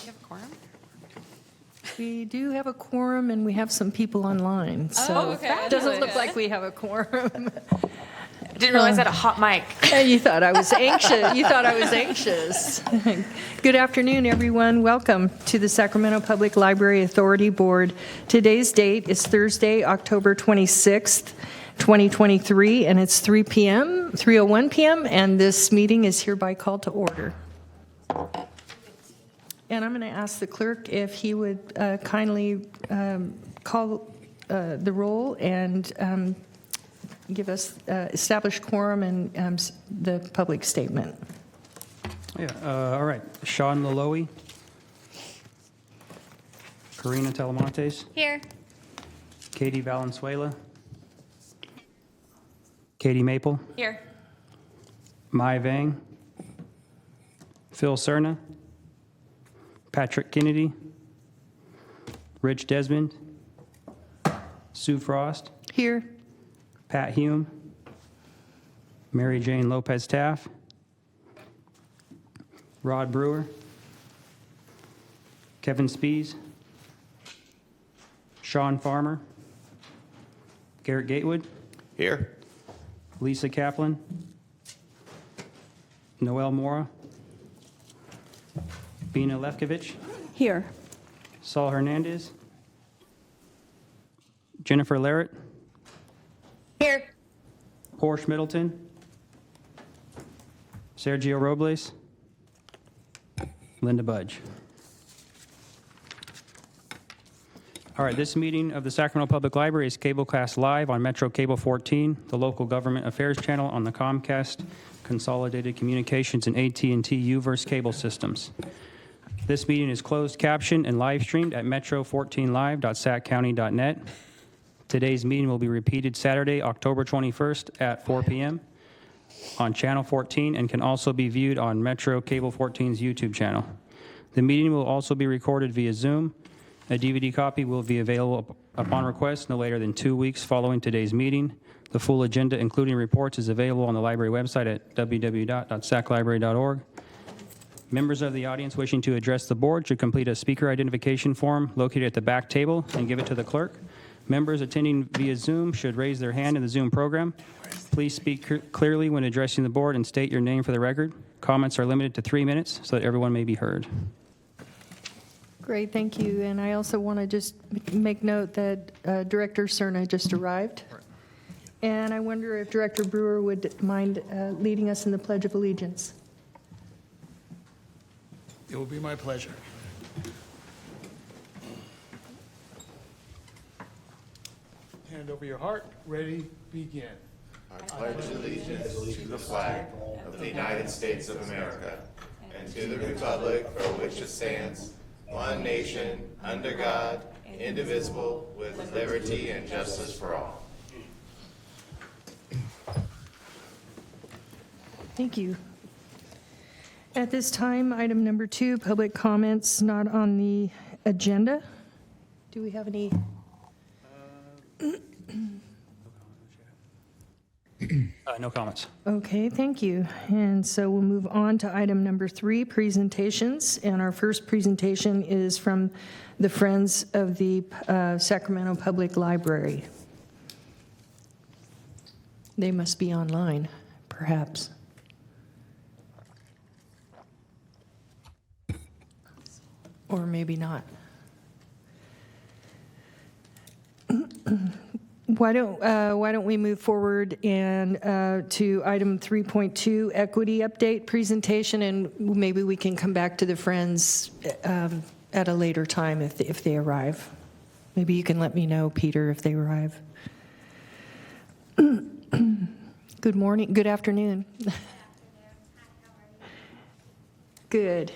have a quorum? We do have a quorum, and we have some people online, so okay. it doesn't look like we have a quorum. I didn't realize I had a hot mic. You thought I was anxious. You thought I was anxious. Good afternoon, everyone. Welcome to the Sacramento Public Library Authority Board. Today's date is Thursday, October 26th, 2023, and it's 3:01 p.m., and this meeting is hereby called to order. And I'm going to ask the clerk if he would kindly call the roll and give us established quorum and the public statement. All right. Sean Laloe. Karina Telemontes. Here. Katie Valenzuela. Katie Maple. Here. Mai Vang. Phil Cerna. Patrick Kennedy. Rich Desmond. Sue Frost. Here. Pat Hume. Mary Jane Lopez Taff. Rod Brewer. Kevin Spees. Sean Farmer. Garrett Gatewood. Here. Lisa Kaplan. Noel Mora. Bina Lefkovich. Here. Saul Hernandez. Jennifer Larrett. Here. Porsche Middleton. Sergio Robles. Linda Budge. All right, this meeting of the Sacramento Public Library is cablecast live on Metro Cable 14, the local government affairs channel on the Comcast, Consolidated Communications, and AT&T UVerse cable systems. This meeting is closed captioned and live streamed at metro14live.saccounty.net. Today's meeting will be repeated Saturday, October 21st at 4 p.m. on Channel 14 and can also be viewed on Metro Cable 14's YouTube channel. The meeting will also be recorded via Zoom. A DVD copy will be available upon request no later than 2 weeks following today's meeting. The full agenda, including reports, is available on the library website at www.saclibrary.org. Members of the audience wishing to address the board should complete a speaker identification form located at the back table and give it to the clerk. Members attending via Zoom should raise their hand in the Zoom program. Please speak clearly when addressing the board and state your name for the record. Comments are limited to 3 minutes so that everyone may be heard. Great, thank you. And I also want to just make note that Director Cerna just arrived. And I wonder if Director Brewer would mind leading us in the Pledge of Allegiance. It will be my pleasure. Hand over your heart. Ready, begin. I pledge allegiance to the flag of the United States of America and to the republic for which it stands, one nation, under God, indivisible, with liberty and justice for all. Thank you. At this time, item number 2, public comments not on the agenda. Do we have any? No comments. Okay, thank you. And so we'll move on to item number 3, presentations. And our first presentation is from the Friends of the Sacramento Public Library. They must be online, perhaps. Or maybe not. Why don't we move forward and to item 3.2, equity update presentation, and maybe we can come back to the Friends at a later time if they arrive. Maybe you can let me know, Peter, if they arrive. Good morning. Good afternoon. Good.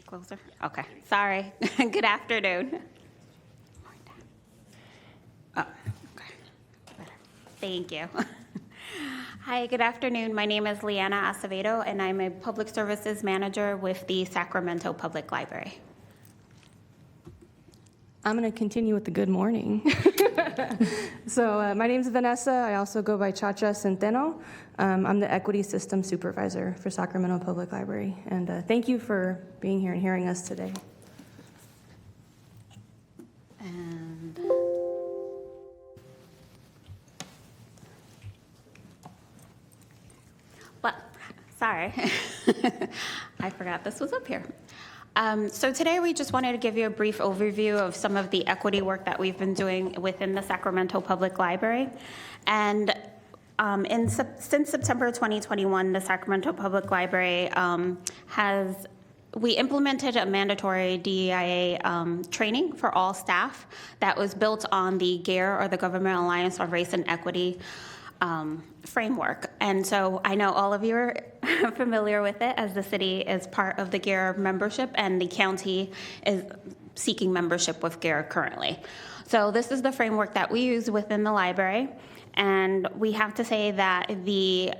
Closer. Okay. Sorry. Good afternoon. Oh, okay. Better. Thank you. Hi, good afternoon. My name is Leanna Acevedo, and I'm a public services manager with the Sacramento Public Library. I'm going to continue with the good morning. So my name is Vanessa. I also go by Chacha Centeno. I'm the Equity Systems Supervisor for Sacramento Public Library, and thank you for being here and hearing us today. And well, sorry, I forgot this was up here. So today we just wanted to give you a brief overview of some of the equity work that we've been doing within the Sacramento Public Library. And since September 2021, the Sacramento Public Library we implemented a mandatory DEIA training for all staff that was built on the GARE, or the Government Alliance on Race and Equity framework. And so I know all of you are familiar with it, as the city is part of the GARE membership and the county is seeking membership with GARE currently. So this is the framework that we use within the library. And we have to say that the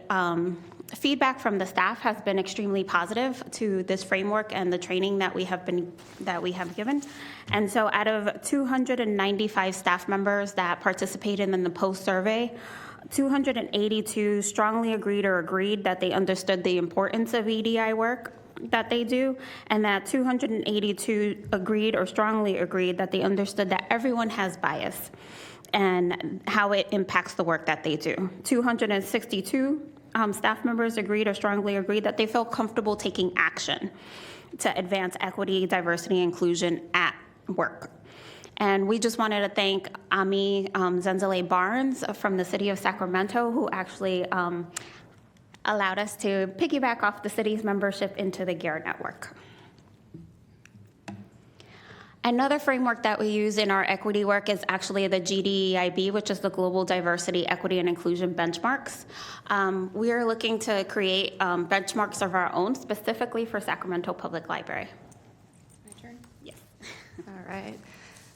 feedback from the staff has been extremely positive to this framework and the training that we have given. And so out of 295 staff members that participated in the post survey, 282 strongly agreed that they understood the importance of EDI work that they do, and that 282 agreed or strongly agreed that they understood that everyone has bias and how it impacts the work that they do. 262 staff members agreed or strongly agreed that they feel comfortable taking action to advance equity, diversity, inclusion at work. And we just wanted to thank Ami Zenzele Barnes from the city of Sacramento, who actually allowed us to piggyback off the city's membership into the GARE network. Another framework that we use in our equity work is actually the GDEIB, which is the Global Diversity, Equity, and Inclusion Benchmarks. We are looking to create benchmarks of our own, specifically for Sacramento Public Library. My turn? Yes. All right.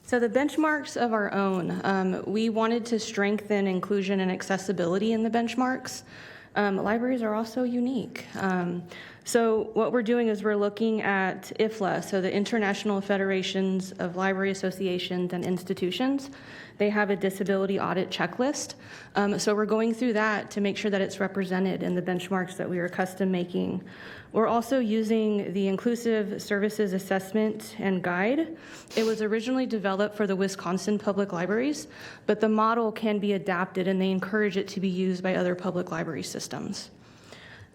So the benchmarks of our own, we wanted to strengthen inclusion and accessibility in the benchmarks. Libraries are also unique. So what we're doing is we're looking at IFLA, so the International Federations of Library Associations and Institutions. They have a disability audit checklist. So we're going through that to make sure that it's represented in the benchmarks that we are custom making. We're also using the Inclusive Services Assessment and Guide. It was originally developed for the Wisconsin Public Libraries, but the model can be adapted and they encourage it to be used by other public library systems.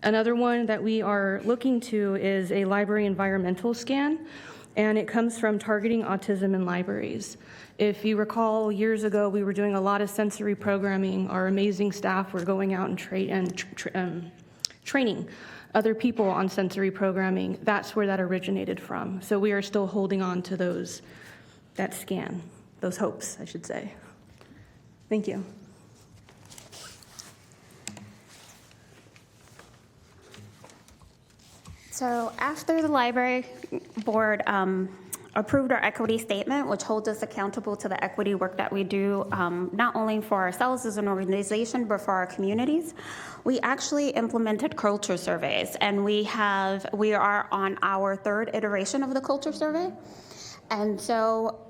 Another one that we are looking to is a library environmental scan, and it comes from Targeting Autism in Libraries. If you recall, years ago, we were doing a lot of sensory programming. Our amazing staff were going out and training other people on sensory programming. That's where that originated from. So we are still holding on to that scan, those hopes, I should say. Thank you. So after the library board approved our equity statement, which holds us accountable to the equity work that we do, not only for ourselves as an organization, but for our communities, we actually implemented culture surveys, and we are on our third iteration of the culture survey. And so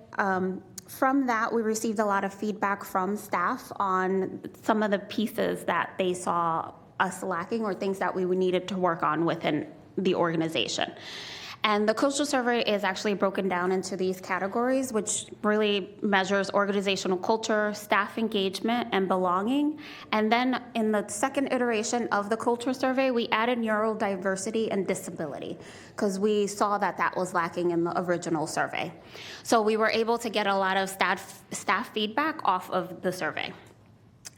from that, we received a lot of feedback from staff on some of the pieces that they saw us lacking or things that we needed to work on within the organization. And the cultural survey is actually broken down into these categories, which really measures organizational culture, staff engagement, and belonging. And then in the second iteration of the culture survey, we added neurodiversity and disability, because we saw that that was lacking in the original survey. So we were able to get a lot of staff feedback off of the survey.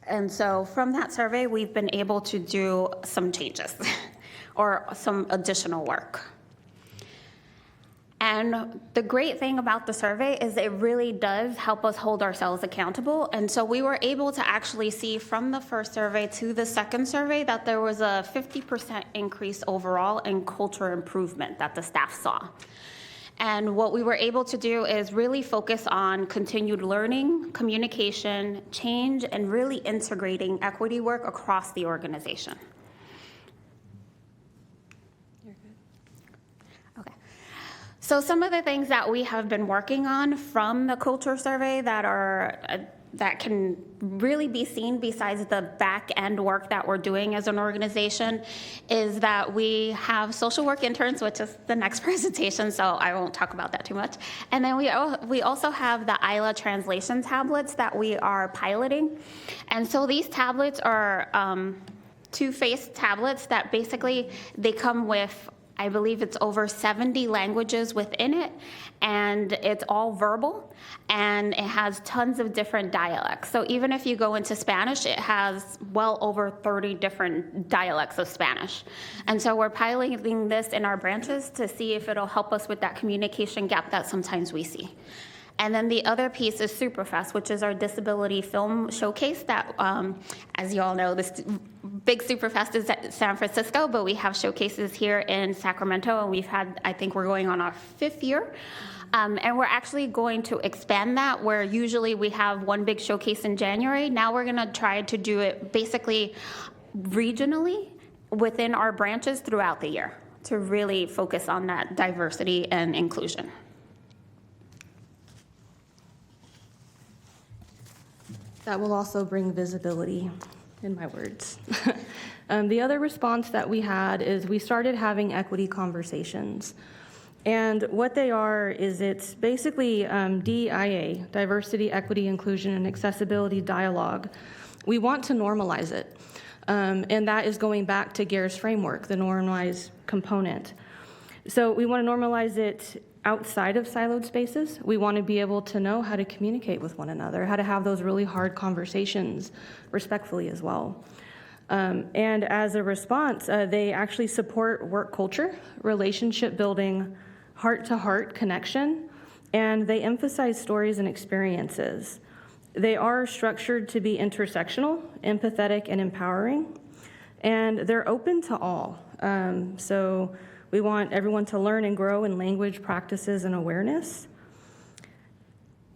And so from that survey, we've been able to do some changes or some additional work. And the great thing about the survey is it really does help us hold ourselves accountable. And so we were able to actually see from the first survey to the second survey that there was a 50% increase overall in culture improvement that the staff saw. And what we were able to do is really focus on continued learning, communication, change, and really integrating equity work across the organization. So some of the things that we have been working on from the culture survey that are that can really be seen besides the back end work that we're doing as an organization is that we have social work interns, which is the next presentation, so I won't talk about that too much. And then we also have the ILA translation tablets that we are piloting. And so these tablets are two-faced tablets that basically they come with, I believe it's over 70 languages within it, and it's all verbal, and it has tons of different dialects. So even if you go into Spanish, it has well over 30 different dialects of Spanish. And so we're piloting this in our branches to see if it'll help us with that communication gap that sometimes we see. And then the other piece is Superfest, which is our disability film showcase that, as you all know, this big Superfest is at San Francisco, but we have showcases here in Sacramento, and we've had, I think we're going on our 5th year. And we're actually going to expand that, where usually we have one big showcase in January. Now we're going to try to do it basically regionally within our branches throughout the year to really focus on that diversity and inclusion. That will also bring visibility, in my words. The other response that we had is we started having equity conversations. And what they are is it's basically DEIA, diversity, equity, inclusion, and accessibility dialogue. We want to normalize it. And that is going back to GARE's framework, the normalize component. So we want to normalize it outside of siloed spaces. We want to be able to know how to communicate with one another, how to have those really hard conversations respectfully as well. And as a response, they actually support work culture, relationship building, heart-to-heart connection, and they emphasize stories and experiences. They are structured to be intersectional, empathetic, and empowering, and they're open to all. So we want everyone to learn and grow in language, practices, and awareness.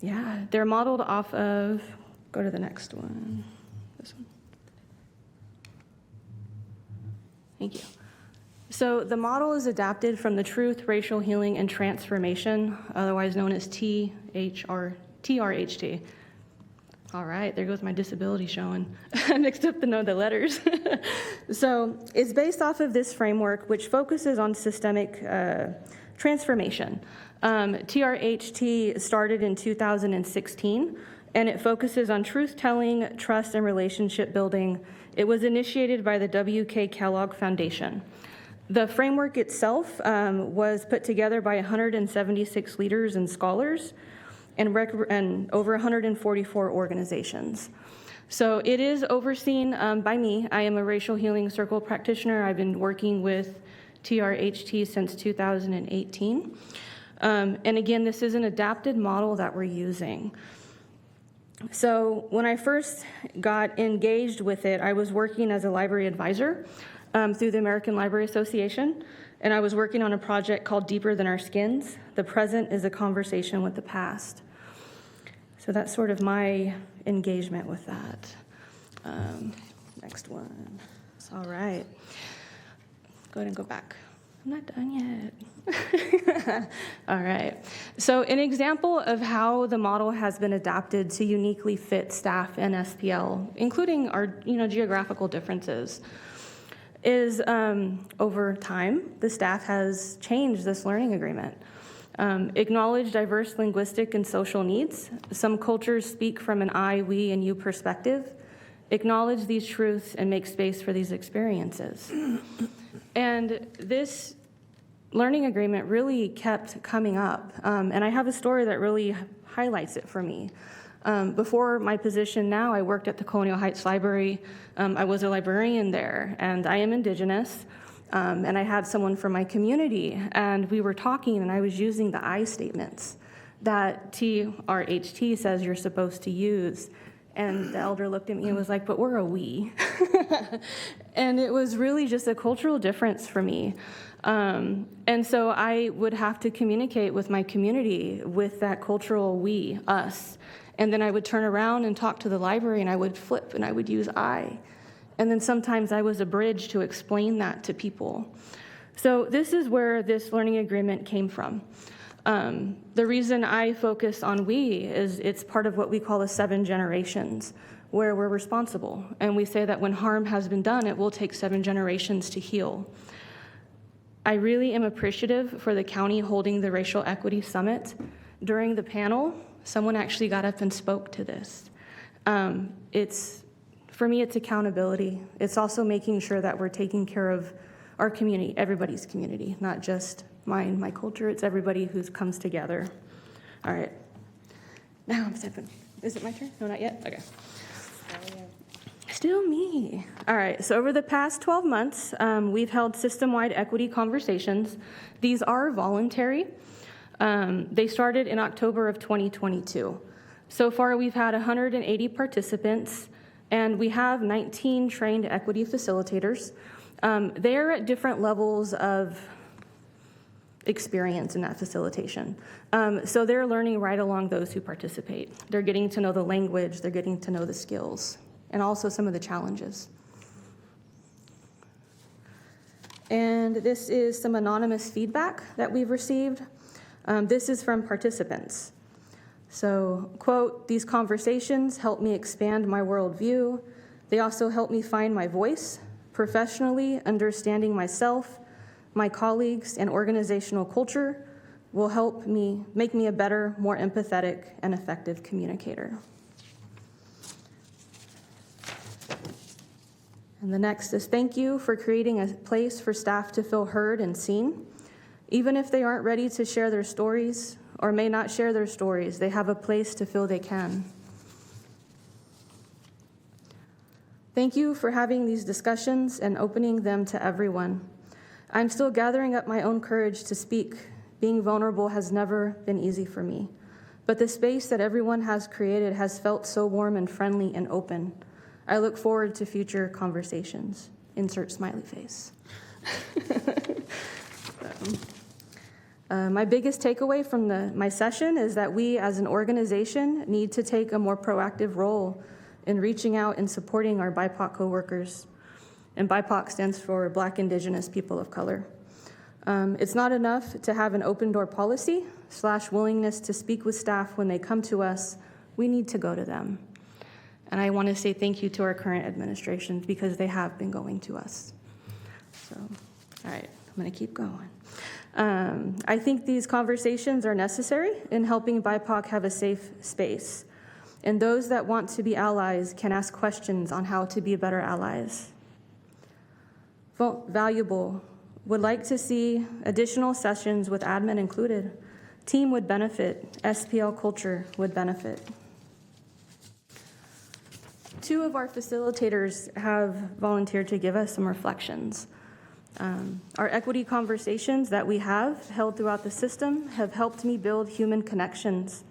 Yeah, they're modeled off of, go to the next one, this one. Thank you. So the model is adapted from the Truth, Racial Healing, and Transformation, otherwise known as TRHT. All right, there goes my disability showing. I mixed up the letters. So it's based off of this framework, which focuses on systemic transformation. TRHT started in 2016, and it focuses on truth-telling, trust, and relationship building. It was initiated by the W.K. Kellogg Foundation. The framework itself was put together by 176 leaders and scholars, and over 144 organizations. So it is overseen by me. I am a racial healing circle practitioner. I've been working with TRHT since 2018. And again, this is an adapted model that we're using. So when I first got engaged with it, I was working as a library advisor through the American Library Association, and I was working on a project called Deeper Than Our Skins. The present is a conversation with the past. So that's sort of my engagement with that. Next one. All right. Go ahead and go back. I'm not done yet. All right. So an example of how the model has been adapted to uniquely fit staff and SPL, including our geographical differences, is over time, the staff has changed this learning agreement. Acknowledge diverse linguistic and social needs. Some cultures speak from an I, we, and you perspective. Acknowledge these truths and make space for these experiences. And this learning agreement really kept coming up. And I have a story that really highlights it for me. Before my position now, I worked at the Colonial Heights Library. I was a librarian there, and I am Indigenous. And I had someone from my community, and we were talking, and I was using the I statements that TRHT says you're supposed to use. And the elder looked at me and was like, but we're a we. And it was really just a cultural difference for me. And so I would have to communicate with my community with that cultural we, us. And then I would turn around and talk to the library, and I would flip, and I would use I. And then sometimes I was a bridge to explain that to people. So this is where this learning agreement came from. The reason I focus on we is it's part of what we call the 7 generations, where we're responsible. And we say that when harm has been done, it will take 7 generations to heal. I really am appreciative for the county holding the Racial Equity Summit. During the panel, someone actually got up and spoke to this. For me, it's accountability. It's also making sure that we're taking care of our community, everybody's community, not just mine, my culture. It's everybody who comes together. All right. Now I'm stepping. Is it my turn? No, not yet? Okay. Still me. All right, so over the past 12 months, we've held system-wide equity conversations. These are voluntary. They started in October of 2022. So far, we've had 180 participants, and we have 19 trained equity facilitators. They're at different levels of experience in that facilitation. So they're learning right along those who participate. They're getting to know the language, they're getting to know the skills, and also some of the challenges. And this is some anonymous feedback that we've received. This is from participants. So, quote, "These conversations help me expand my worldview. They also help me find my voice, professionally understanding myself, my colleagues, and organizational culture will help me make me a better, more empathetic, and effective communicator." And the next is, "Thank you for creating a place for staff to feel heard and seen. Even if they aren't ready to share their stories or may not share their stories, they have a place to feel they can. Thank you for having these discussions and opening them to everyone. I'm still gathering up my own courage to speak. Being vulnerable has never been easy for me. But the space that everyone has created has felt so warm and friendly and open. I look forward to future conversations." Insert smiley face. My biggest takeaway from my session is that we as an organization need to take a more proactive role in reaching out and supporting our BIPOC coworkers. And BIPOC stands for Black, Indigenous, People of Color. It's not enough to have an open door policy / willingness to speak with staff when they come to us. We need to go to them. And I want to say thank you to our current administration because they have been going to us. So, all right, I'm going to keep going. I think these conversations are necessary in helping BIPOC have a safe space. And those that want to be allies can ask questions on how to be better allies. Valuable. Would like to see additional sessions with admin included. Team would benefit. SPL culture would benefit. 2 of our facilitators have volunteered to give us some reflections. Our equity conversations that we have held throughout the system have helped me build human connections.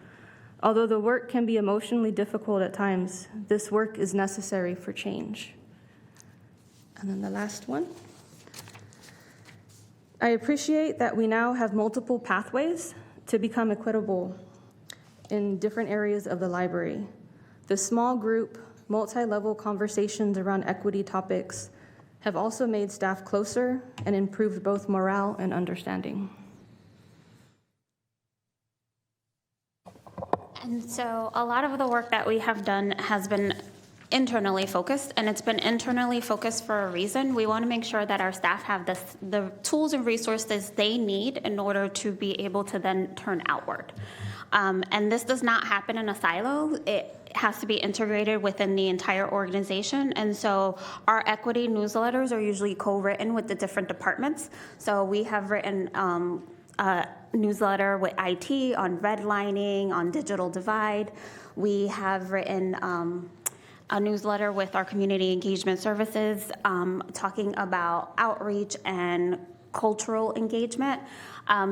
Although the work can be emotionally difficult at times, this work is necessary for change. And then the last one. I appreciate that we now have multiple pathways to become equitable in different areas of the library. The small group, multi-level conversations around equity topics have also made staff closer and improved both morale and understanding. And so a lot of the work that we have done has been internally focused, and it's been internally focused for a reason. We want to make sure that our staff have the tools and resources they need in order to be able to then turn outward. And this does not happen in a silo. It has to be integrated within the entire organization. And so our equity newsletters are usually co-written with the different departments. So we have written a newsletter with IT on redlining, on digital divide. We have written a newsletter with our community engagement services talking about outreach and cultural engagement.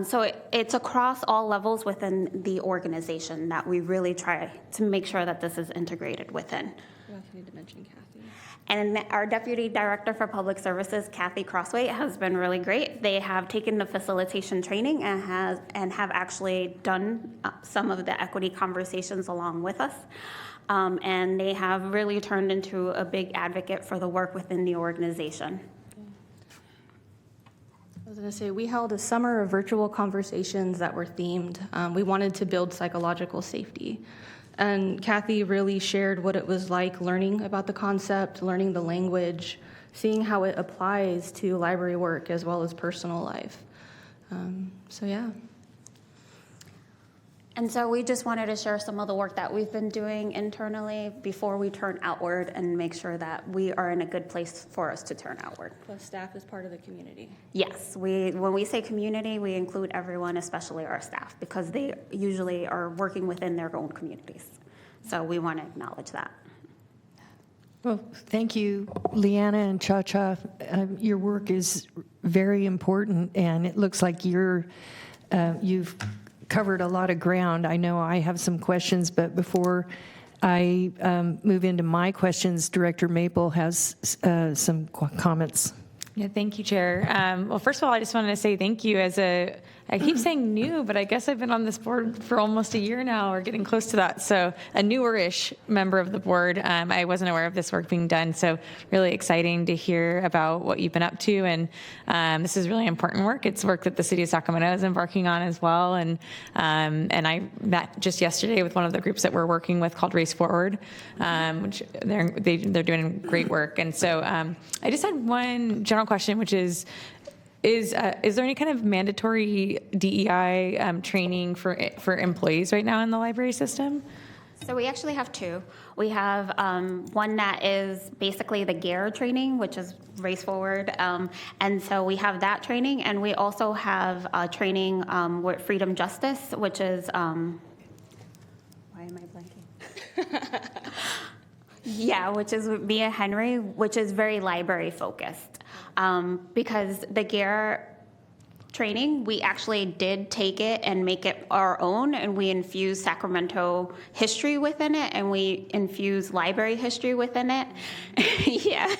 So it's across all levels within the organization that we really try to make sure that this is integrated within. You also need to mention Kathy. And our Deputy Director for Public Services, Kathy Crossway, has been really great. They have taken the facilitation training and have actually done some of the equity conversations along with us. And they have really turned into a big advocate for the work within the organization. I was going to say, we held a summer of virtual conversations that were themed. We wanted to build psychological safety. And Kathy really shared what it was like learning about the concept, learning the language, seeing how it applies to library work as well as personal life. So yeah. And so we just wanted to share some of the work that we've been doing internally before we turn outward and make sure that we are in a good place for us to turn outward. Plus, staff is part of the community. Yes, when we say community, we include everyone, especially our staff, because they usually are working within their own communities. So we want to acknowledge that. Well, thank you, Leanna and Cha-Cha. Your work is very important, and it looks like you've covered a lot of ground. I know I have some questions, but before I move into my questions, Director Maple has some comments. Yeah, thank you, Chair. Well, first of all, I just wanted to say thank you. I keep saying new, but I guess I've been on this board for almost a year now, or getting close to that. So a newer-ish member of the board. I wasn't aware of this work being done, so really exciting to hear about what you've been up to. And this is really important work. It's work that the City of Sacramento is embarking on as well. And I met just yesterday with one of the groups that we're working with called Race Forward, which they're doing great work. And so I just had one general question, which is there any kind of mandatory DEI training for employees right now in the library system? So we actually have two. We have one that is basically the GARE training, which is Race Forward. And so we have that training, and we also have training with Freedom Justice, which is, why am I blanking? Yeah, which is with Mia Henry, which is very library focused. Because the GARE training, we actually did take it and make it our own, and we infused Sacramento history within it, and we infused library history within it. Yeah.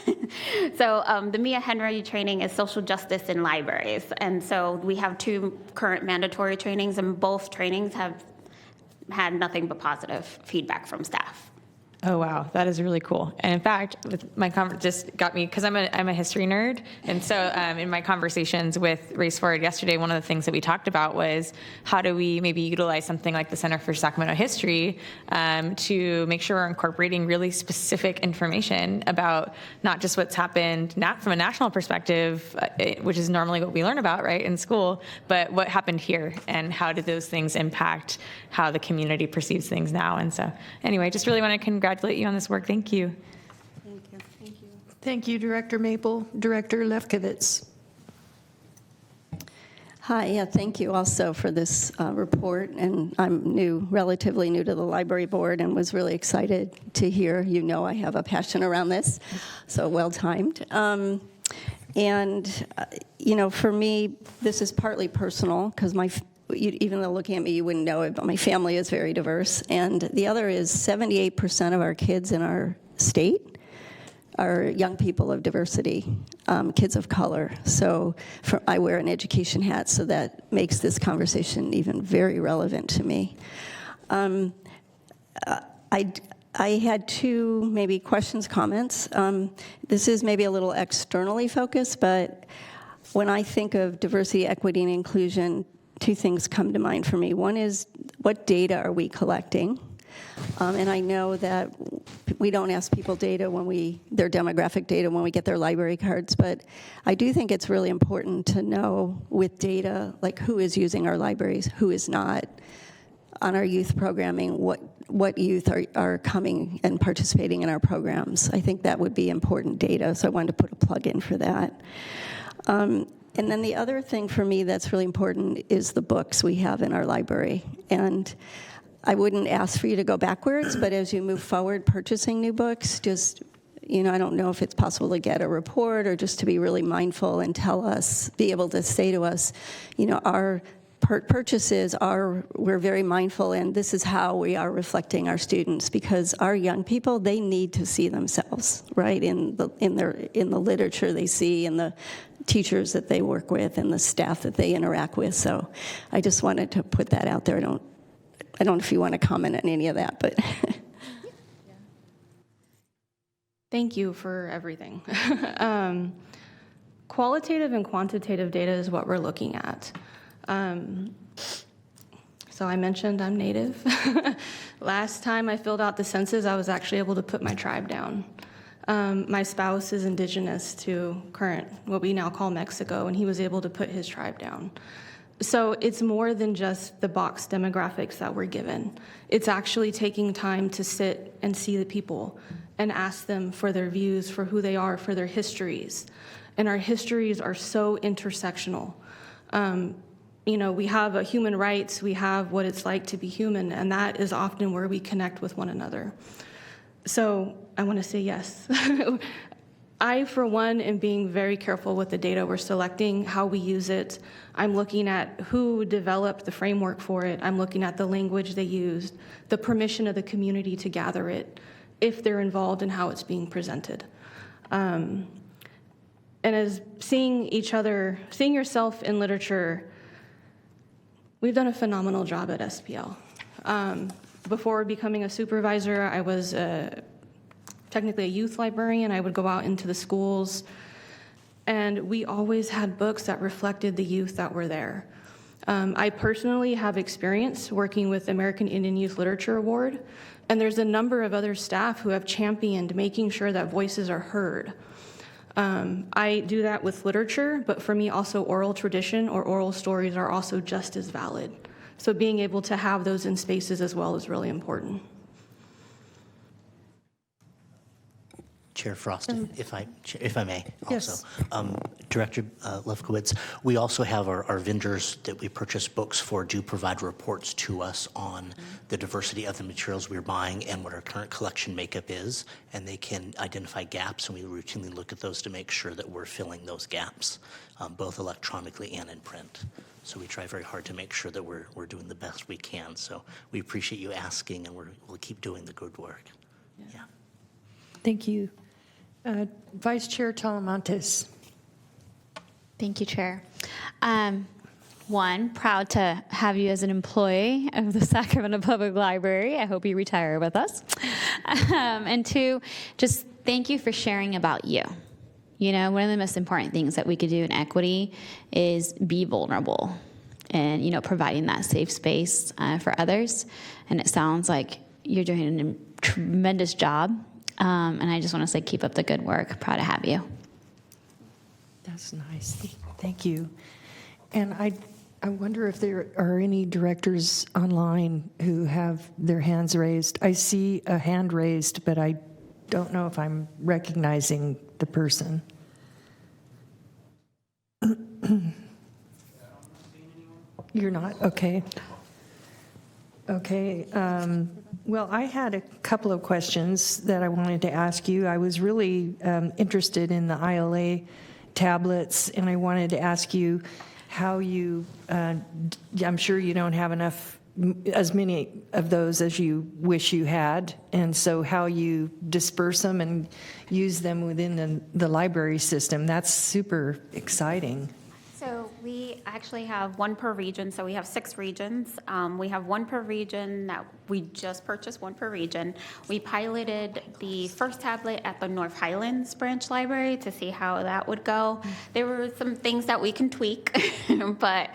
So the Mia Henry training is social justice in libraries. And so we have two current mandatory trainings, and both trainings have had nothing but positive feedback from staff. Oh, wow. That is really cool. And in fact, with my just got me, because I'm a history nerd. And so in my conversations with Race Forward yesterday, one of the things that we talked about was how do we maybe utilize something like the Center for Sacramento History to make sure we're incorporating really specific information about not just what's happened from a national perspective, which is normally what we learn about, right, in school, but what happened here and how did those things impact how the community perceives things now. And so anyway, just really want to congratulate you on this work. Thank you. Thank you. Thank you. Thank you, Director Maple. Director Lefkowitz. Hi, yeah, thank you also for this report. And I'm relatively new to the library board, and was really excited to hear. You know, I have a passion around this, so well timed. You know, for me, this is partly personal because even though looking at me, you wouldn't know it, but my family is very diverse. And the other is 78% of our kids in our state are young people of diversity, kids of color. So I wear an education hat, so that makes this conversation even very relevant to me. I had two maybe questions, comments. This is maybe a little externally focused, but when I think of diversity, equity, and inclusion, two things come to mind for me. One is, what data are we collecting? And I know that we don't ask people their demographic data when we get their library cards, but I do think it's really important to know with data, like who is using our libraries, who is not, on our youth programming, what youth are coming and participating in our programs. I think that would be important data, so I wanted to put a plug in for that. And then the other thing for me that's really important is the books we have in our library. And I wouldn't ask for you to go backwards, but as you move forward purchasing new books, just, you know, I don't know if it's possible to get a report or just to be really mindful and be able to say to us, you know, our purchases we're very mindful, and this is how we are reflecting our students, because our young people, they need to see themselves, right, in the literature they see, in the teachers that they work with, and the staff that they interact with. So I just wanted to put that out there. I don't know if you want to comment on any of that, but Thank you for everything. Qualitative and quantitative data is what we're looking at. So I mentioned I'm Native. Last time I filled out the census, I was actually able to put my tribe down. My spouse is indigenous to current, what we now call Mexico, and he was able to put his tribe down. So it's more than just the box demographics that we're given. It's actually taking time to sit and see the people and ask them for their views, for who they are, for their histories. And our histories are so intersectional. We have a human rights, we have what it's like to be human, and that is often where we connect with one another. So I want to say yes. I, for one, am being very careful with the data we're selecting, how we use it. I'm looking at who developed the framework for it. I'm looking at the language they used, the permission of the community to gather it, if they're involved in how it's being presented. And as seeing yourself in literature, we've done a phenomenal job at SPL. Before becoming a supervisor, I was technically a youth librarian. I would go out into the schools, and we always had books that reflected the youth that were there. I personally have experience working with American Indian Youth Literature Award, and there's a number of other staff who have championed making sure that voices are heard. I do that with literature, but for me also oral tradition or oral stories are also just as valid. So being able to have those in spaces as well is really important. Chair Frost, if I may Yes. also. Director Lefkowitz, we also have our vendors that we purchase books for do provide reports to us on the diversity of the materials we're buying and what our current collection makeup is, and they can identify gaps, and we routinely look at those to make sure that we're filling those gaps, both electronically and in print. So we try very hard to make sure that we're doing the best we can. So we appreciate you asking, and we'll keep doing the good work. Yeah. Thank you. Vice Chair Talamantes. Thank you, Chair. One, proud to have you as an employee of the Sacramento Public Library. I hope you retire with us. And two, just thank you for sharing about you. You know, one of the most important things that we could do in equity is be vulnerable and, providing that safe space for others. And it sounds like you're doing a tremendous job. And I just want to say, keep up the good work. Proud to have you. That's nice. Thank you. And I wonder if there are any directors online who have their hands raised. I see a hand raised, but I don't know if I'm recognizing the person. You're not? Okay. Okay. Well, I had a couple of questions that I wanted to ask you. I was really interested in the ILA tablets, and I wanted to ask you how you, I'm sure you don't have as many of those as you wish you had, and so how you disperse them and use them within the library system. That's super exciting. So we actually have one per region, so we have 6 regions. We have one per region that we just purchased, one per region. We piloted the first tablet at the North Highlands Branch Library to see how that would go. There were some things that we can tweak, but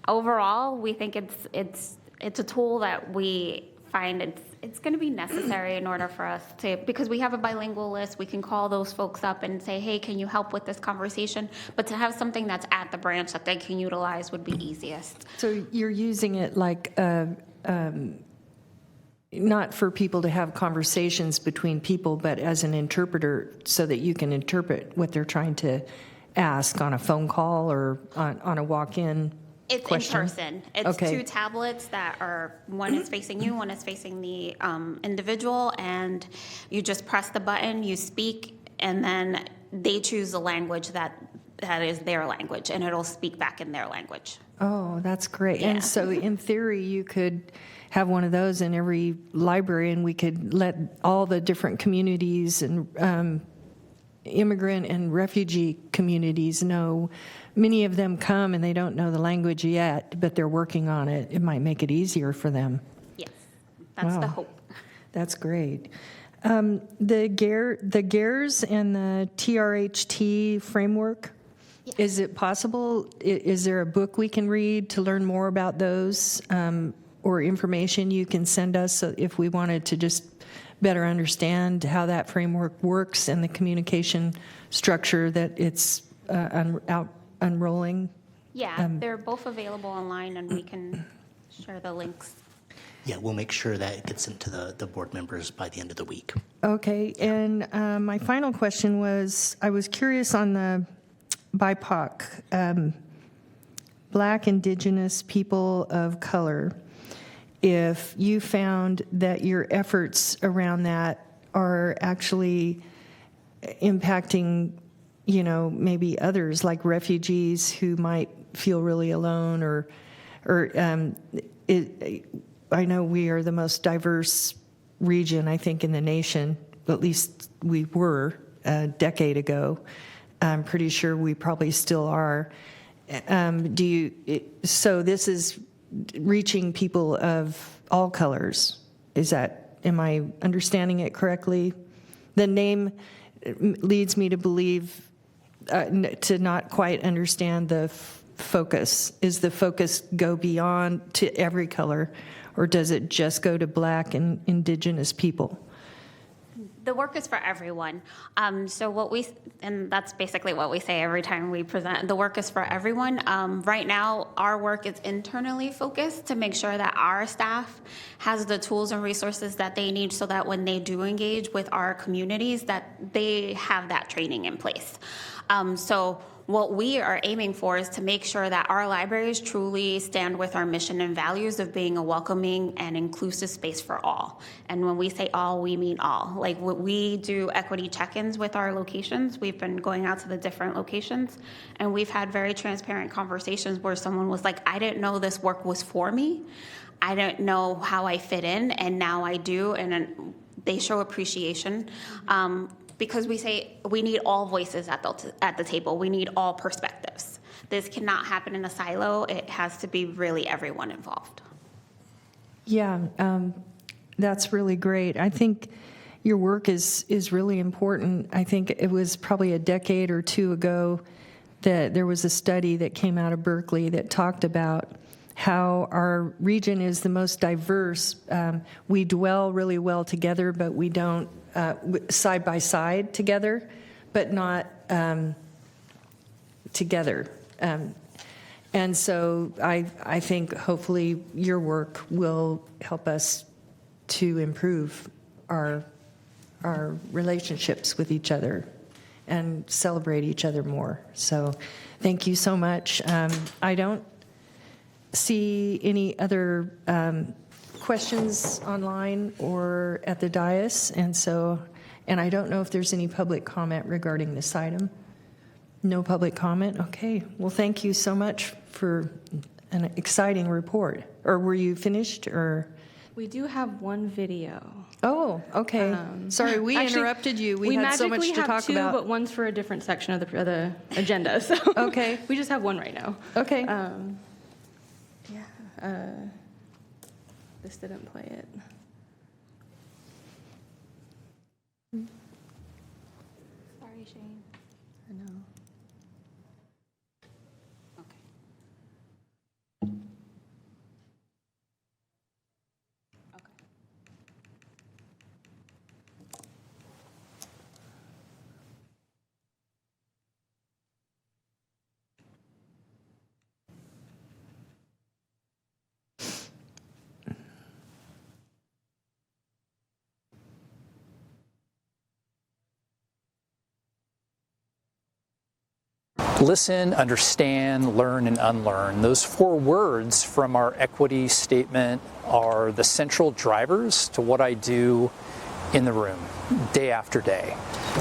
overall, we think it's a tool that we find it's going to be necessary in order for us to, because we have a bilingual list, we can call those folks up and say, hey, can you help with this conversation? But to have something that's at the branch that they can utilize would be easiest. So you're using it like not for people to have conversations between people, but as an interpreter so that you can interpret what they're trying to ask on a phone call or on a walk-in It's question? in person. It's Okay. 2 tablets that are, one is facing you, one is facing the individual, and you just press the button, you speak, and then they choose the language that is their language, and it'll speak back in their language. Oh, that's great. Yeah. And so in theory, you could have one of those in every library, and we could let all the different communities and immigrant and refugee communities know. Many of them come and they don't know the language yet, but they're working on it. It might make it easier for them. Yes, that's the Wow. hope. That's great. The GARES and the TRHT framework, Is it possible, is there a book we can read to learn more about those, or information you can send us so if we wanted to just better understand how that framework works and the communication structure that it's unrolling? Yeah, they're both available online, and we can share the links. Yeah, we'll make sure that it gets into the board members by the end of the week. Okay, and my final question was, I was curious on the BIPOC, Black, Indigenous, people of color, if you found that your efforts around that are actually impacting, maybe others like refugees who might feel really alone, I know we are the most diverse region, I think, in the nation. At least we were a decade ago. I'm pretty sure we probably still are. So this is reaching people of all colors. Am I understanding it correctly? The name leads me to believe, to not quite understand the focus. Is the focus go beyond to every color, or does it just go to Black and Indigenous people? The work is for everyone. And that's basically what we say every time we present. The work is for everyone. Right now, our work is internally focused to make sure that our staff has the tools and resources that they need so that when they do engage with our communities, that they have that training in place. So what we are aiming for is to make sure that our libraries truly stand with our mission and values of being a welcoming and inclusive space for all. And when we say all, we mean all. Like, we do equity check-ins with our locations. We've been going out to the different locations, and we've had very transparent conversations where someone was like, I didn't know this work was for me. I didn't know how I fit in, and now I do. And they show appreciation. Because we say we need all voices at the table. We need all perspectives. This cannot happen in a silo. It has to be really everyone involved. Yeah, that's really great. I think your work is really important. I think it was probably a decade or two ago that there was a study that came out of Berkeley that talked about how our region is the most diverse. We dwell really well together, but we don't side by side together, but not together. And so I think hopefully your work will help us to improve our relationships with each other and celebrate each other more. So thank you so much. I don't see any other questions online or at the dais, and I don't know if there's any public comment regarding this item. No public comment? Okay. Well, thank you so much for an exciting report. Or were you finished, or? We do have one video. Oh, okay. Sorry, we Actually, interrupted you. We had so much to talk have two, about. but one's for a different section of the agenda. So Okay. we just have one right now. Okay. This didn't play it. Sorry, Shane. I know. Okay. Okay. Listen, understand, learn, and unlearn. Those 4 words from our equity statement are the central drivers to what I do in the room, day after day.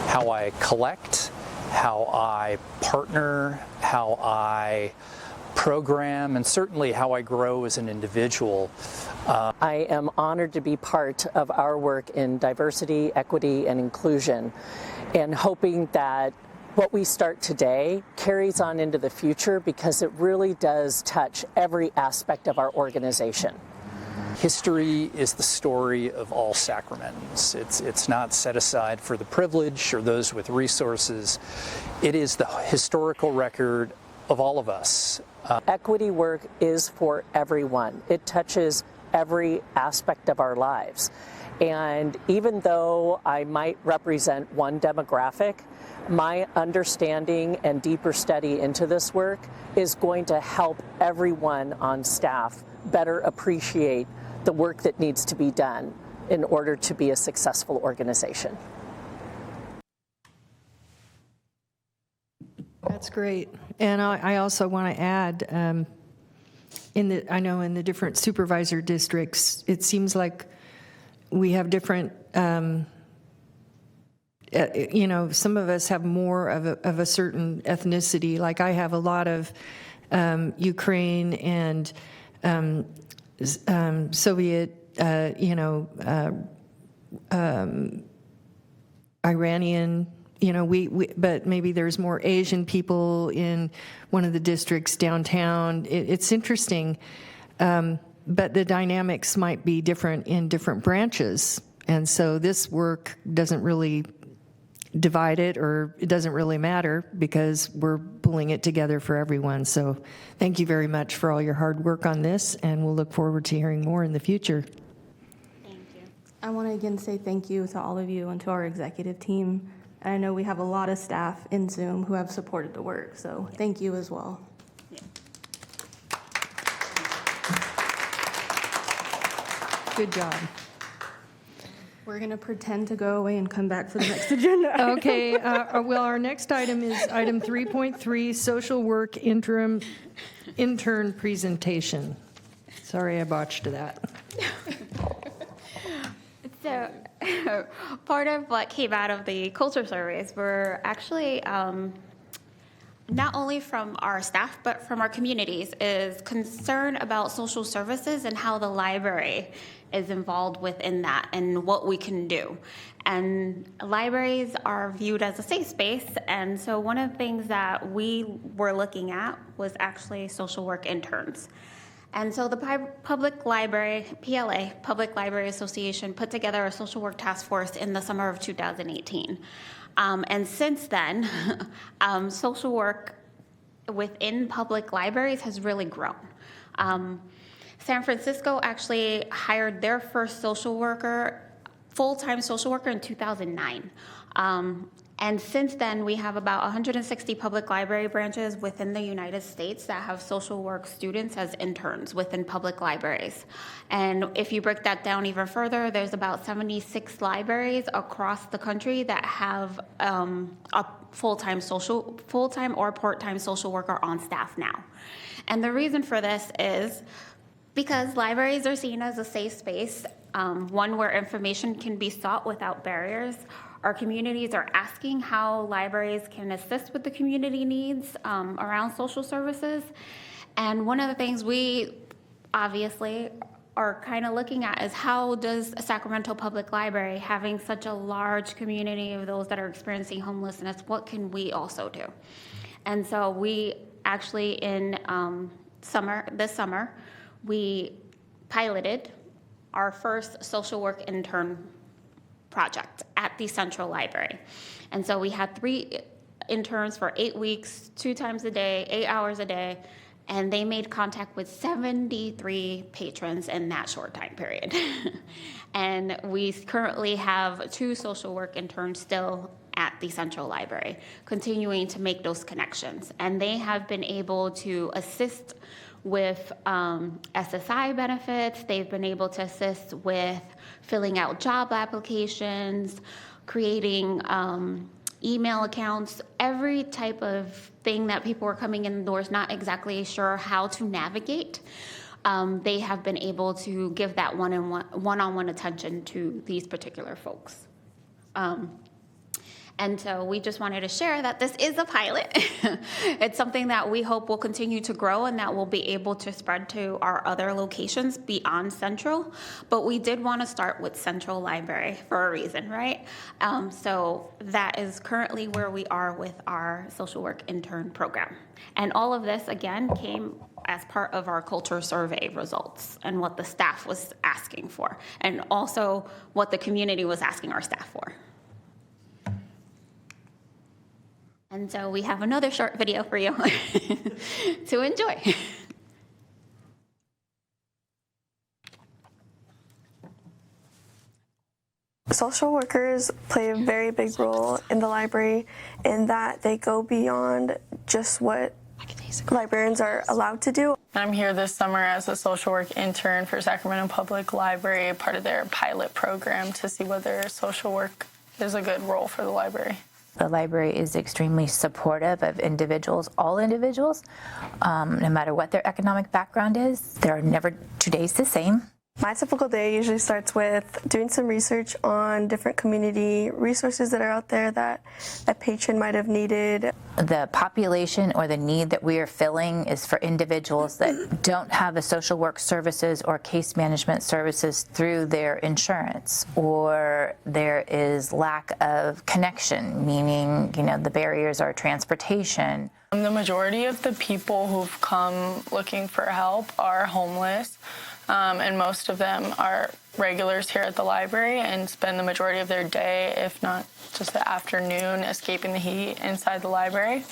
How I collect, how I partner, how I program, and certainly how I grow as an individual. I am honored to be part of our work in diversity, equity, and inclusion, and hoping that what we start today carries on into the future, because it really does touch every aspect of our organization. History is the story of all Sacramentans. It's not set aside for the privileged or those with resources. It is the historical record of all of us. Equity work is for everyone. It touches every aspect of our lives. And even though I might represent one demographic, my understanding and deeper study into this work is going to help everyone on staff better appreciate the work that needs to be done in order to be a successful organization. That's great. And I also want to add, I know in the different supervisor districts, it seems like we have different, some of us have more of a certain ethnicity. Like I have a lot of Ukraine and Soviet, Iranian. But maybe there's more Asian people in one of the districts downtown. It's interesting, but the dynamics might be different in different branches. And so this work doesn't really divide it, or it doesn't really matter because we're pulling it together for everyone. So thank you very much for all your hard work on this, and we'll look forward to hearing more in the future. Thank you. I want to again say thank you to all of you and to our executive team. And I know we have a lot of staff in Zoom who have supported the work, so thank you as well. Yeah. Good job. We're going to pretend to go away and come back for the next agenda. Okay, well, our next item is item 3.3, social work intern presentation. Sorry I botched that. So part of what came out of the culture surveys were actually not only from our staff, but from our communities, is concern about social services and how the library is involved within that and what we can do. And libraries are viewed as a safe space, and so one of the things that we were looking at was actually social work interns. And so the Public Library, PLA, Public Library Association, put together a social work task force in the summer of 2018. And since then, social work within public libraries has really grown. San Francisco actually hired their first social worker, full-time social worker, in 2009. And since then, we have about 160 public library branches within the United States that have social work students as interns within public libraries. And if you break that down even further, there's about 76 libraries across the country that have a full-time or part-time social worker on staff now. And the reason for this is because libraries are seen as a safe space, one where information can be sought without barriers. Our communities are asking how libraries can assist with the community needs around social services. And one of the things we obviously are kind of looking at is how does Sacramento Public Library, having such a large community of those that are experiencing homelessness, what can we also do? And so we actually in this summer, we piloted our first social work intern project at the Central Library. And so we had 3 interns for 8 weeks, 2 times a day, 8 hours a day, and they made contact with 73 patrons in that short time period. And we currently have 2 social work interns still at the Central Library, continuing to make those connections. And they have been able to assist with SSI benefits. They've been able to assist with filling out job applications, creating email accounts, every type of thing that people are coming in the doors not exactly sure how to navigate. They have been able to give that one-on-one attention to these particular folks. And so we just wanted to share that this is a pilot. It's something that we hope will continue to grow and that we'll be able to spread to our other locations beyond Central. But we did want to start with Central Library for a reason, right? So that is currently where we are with our social work intern program. And all of this, again, came as part of our culture survey results and what the staff was asking for, and also what the community was asking our staff for. And so we have another short video for you to enjoy. Social workers play a very big role in the library in that they go beyond just what librarians are allowed to do. I'm here this summer as a social work intern for Sacramento Public Library, part of their pilot program to see whether social work is a good role for the library. The library is extremely supportive of individuals, all individuals, no matter what their economic background is. There are never 2 days the same. My typical day usually starts with doing some research on different community resources that are out there that a patron might have needed. The population or the need that we are filling is for individuals that don't have the social work services or case management services through their insurance, or there is lack of connection, meaning, the barriers are transportation. The majority of the people who've come looking for help are homeless. And most of them are regulars here at the library and spend the majority of their day, if not just the afternoon, escaping the heat inside the library.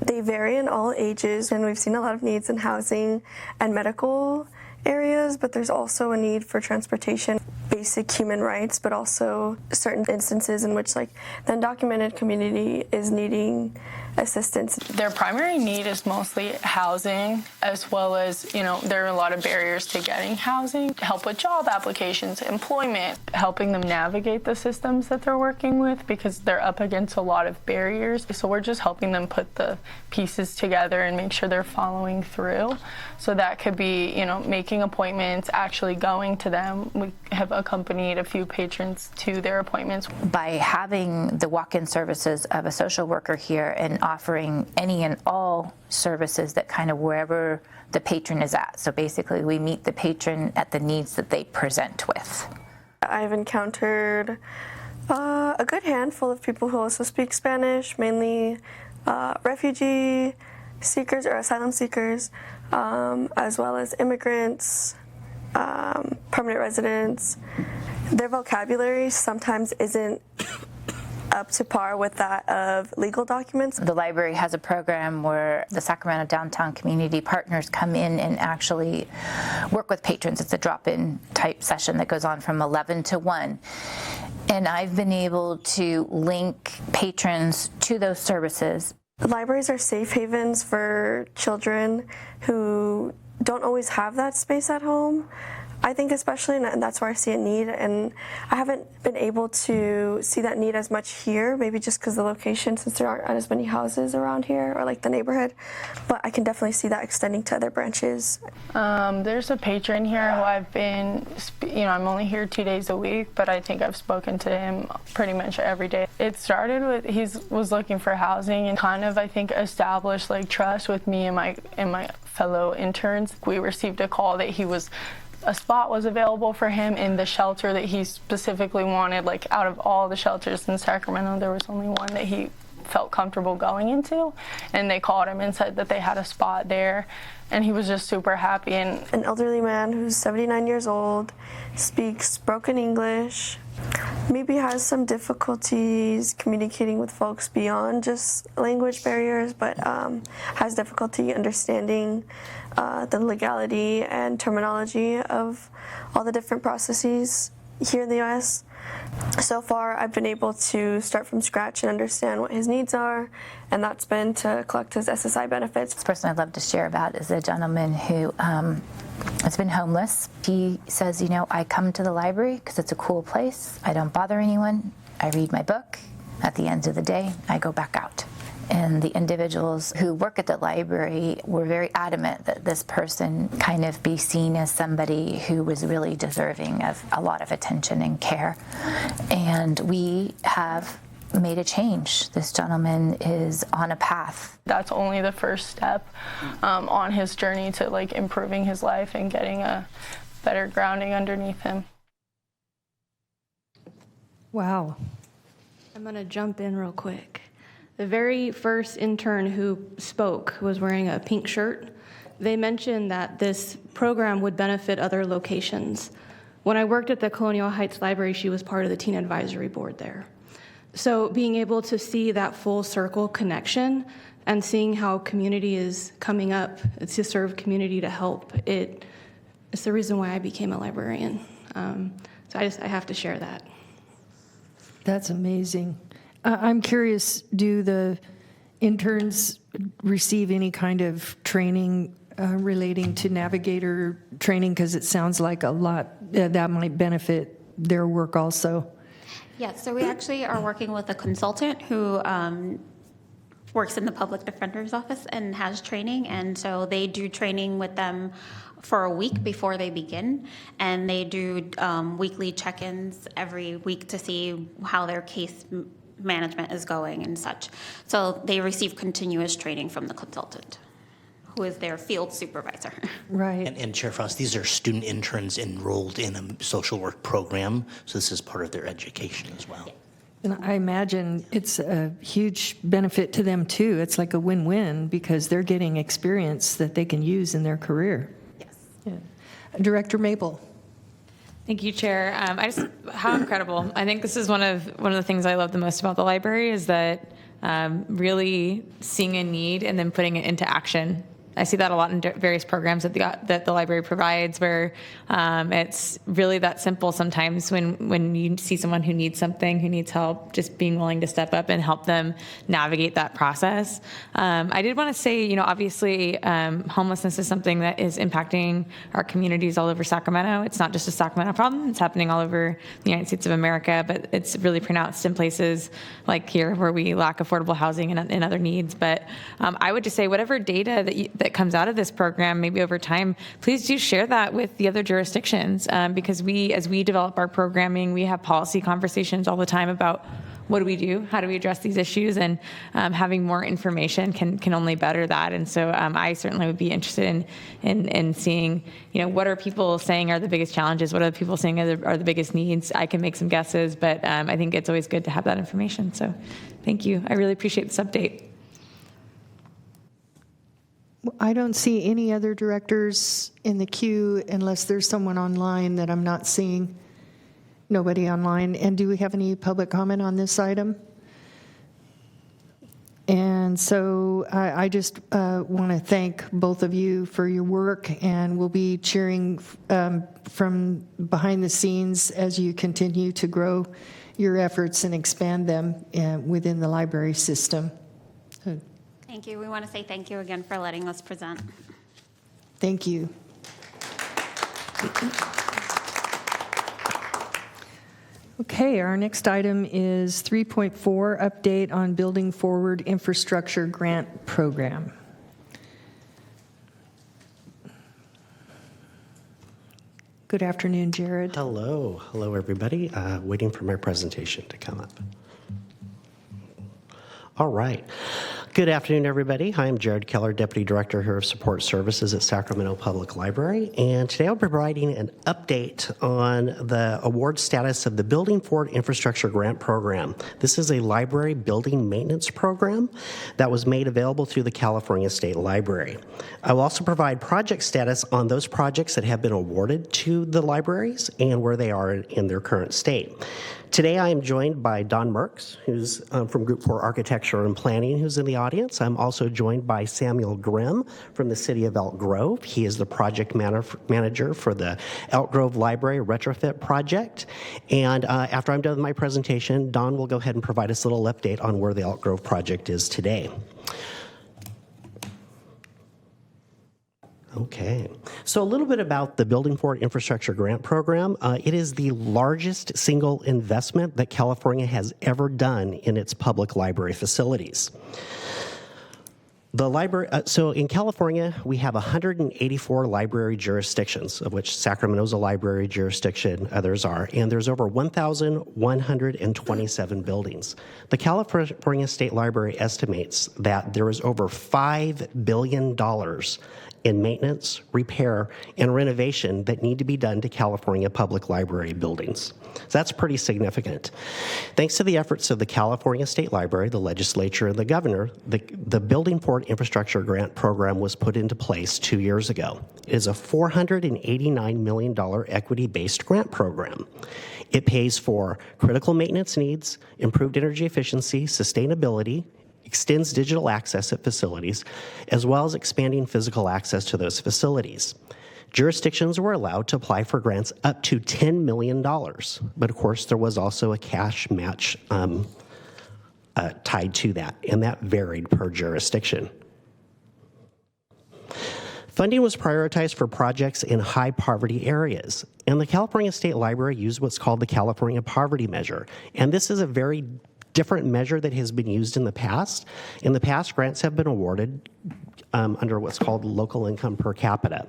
They vary in all ages, and we've seen a lot of needs in housing and medical areas, but there's also a need for transportation, basic human rights, but also certain instances in which the undocumented community is needing assistance. Their primary need is mostly housing, as well as, there are a lot of barriers to getting housing, help with job applications, employment, helping them navigate the systems that they're working with because they're up against a lot of barriers. So we're just helping them put the pieces together and make sure they're following through. So that could be, making appointments, actually going to them. We have accompanied a few patrons to their appointments. By having the walk-in services of a social worker here and offering any and all services that kind of wherever the patron is at. So basically we meet the patron at the needs that they present with. I've encountered a good handful of people who also speak Spanish, mainly refugee seekers or asylum seekers, as well as immigrants, permanent residents. Their vocabulary sometimes isn't up to par with that of legal documents. The library has a program where the Sacramento Downtown Community Partners come in and actually work with patrons. It's a drop-in type session that goes on from 11 to 1. And I've been able to link patrons to those services. Libraries are safe havens for children who don't always have that space at home. I think especially, and that's where I see a need, and I haven't been able to see that need as much here, maybe just because the location, since there aren't as many houses around here, or the neighborhood, but I can definitely see that extending to other branches. There's a patron here who I've been, I'm only here 2 days a week, but I think I've spoken to him pretty much every day. It started with, he was looking for housing and kind of, I think, established trust with me and my fellow interns. We received a call that a spot was available for him in the shelter that he specifically wanted. Out of all the shelters in Sacramento, there was only one that he felt comfortable going into, and they called him and said that they had a spot there, and he was just super happy. And an elderly man who's 79 years old, speaks broken English, maybe has some difficulties communicating with folks beyond just language barriers, but has difficulty understanding the legality and terminology of all the different processes here in the U.S. So far, I've been able to start from scratch and understand what his needs are, and that's been to collect his SSI benefits. The person I'd love to share about is a gentleman who has been homeless. He says, I come to the library because it's a cool place. I don't bother anyone. I read my book. At the end of the day, I go back out. And the individuals who work at the library were very adamant that this person kind of be seen as somebody who was really deserving of a lot of attention and care. And we have made a change. This gentleman is on a path. That's only the first step on his journey to like improving his life and getting a better grounding underneath him. Wow. I'm going to jump in real quick. The very first intern who spoke was wearing a pink shirt. They mentioned that this program would benefit other locations. When I worked at the Colonial Heights Library, she was part of the teen advisory board there. So being able to see that full circle connection and seeing how community is coming up to serve community to help, it's the reason why I became a librarian. So I have to share that. That's amazing. I'm curious, do the interns receive any kind of training relating to navigator training? Because it sounds like a lot that might benefit their work also. Yes, so we actually are working with a consultant who works in the public defender's office and has training, and so they do training with them for a week before they begin, and they do weekly check-ins every week to see how their case management is going and such. So they receive continuous training from the consultant, who is their field supervisor. Right. And Chair Frost, these are student interns enrolled in a social work program, so this is part of their education as well. And I imagine it's a huge benefit to them too. It's like a win-win because they're getting experience that they can use in their career. Yes. Yeah. Director Mabel. Thank you, Chair. How incredible. I think this is one of the things I love the most about the library is that really seeing a need and then putting it into action. I see that a lot in various programs that the library provides where it's really that simple sometimes when you see someone who needs something, who needs help, just being willing to step up and help them navigate that process. I did want to say, obviously homelessness is something that is impacting our communities all over Sacramento. It's not just a Sacramento problem. It's happening all over the United States of America, but it's really pronounced in places like here where we lack affordable housing and other needs. But I would just say whatever data that comes out of this program, maybe over time, please do share that with the other jurisdictions because as we develop our programming, we have policy conversations all the time about what do we do, how do we address these issues, and having more information can only better that. And so I certainly would be interested in seeing, what are people saying are the biggest challenges, what are the people saying are the biggest needs. I can make some guesses, but I think it's always good to have that information. So thank you. I really appreciate this update. I don't see any other directors in the queue unless there's someone online that I'm not seeing. Nobody online. And do we have any public comment on this item? And so I just want to thank both of you for your work, and we'll be cheering from behind the scenes as you continue to grow your efforts and expand them within the library system. Thank you. We want to say thank you again for letting us present. Thank you. Okay, our next item is 3.4, update on Building Forward Infrastructure Grant Program. Good afternoon, Jared. Hello. Hello, everybody. Waiting for my presentation to come up. All right. Good afternoon, everybody. Hi, I'm Jared Keller, Deputy Director here of Support Services at Sacramento Public Library. And today I'll be providing an update on the award status of the Building Forward Infrastructure Grant Program. This is a library building maintenance program that was made available through the California State Library. I will also provide project status on those projects that have been awarded to the libraries and where they are in their current state. Today I am joined by Don Merks, who's from Group 4 Architecture and Planning, who's in the audience. I'm also joined by Samuel Grimm from the City of Elk Grove. He is the project manager for the Elk Grove Library Retrofit Project. And after I'm done with my presentation, Don will go ahead and provide us a little update on where the Elk Grove project is today. Okay, so a little bit about the Building Forward Infrastructure Grant Program. It is the largest single investment that California has ever done in its public library facilities. The library, so in California, we have 184 library jurisdictions, of which Sacramento is a library jurisdiction, others are, and there's over 1,127 buildings. The California State Library estimates that there is over $5 billion in maintenance, repair, and renovation that need to be done to California public library buildings. So that's pretty significant. Thanks to the efforts of the California State Library, the legislature, and the governor, the Building Forward Infrastructure Grant Program was put into place 2 years ago. It is a $489 million equity-based grant program. It pays for critical maintenance needs, improved energy efficiency, sustainability, extends digital access at facilities, as well as expanding physical access to those facilities. Jurisdictions were allowed to apply for grants up to $10 million, but of course there was also a cash match tied to that, and that varied per jurisdiction. Funding was prioritized for projects in high poverty areas, and the California State Library used what's called the California Poverty Measure, and this is a very different measure that has been used in the past. In the past, grants have been awarded under what's called local income per capita.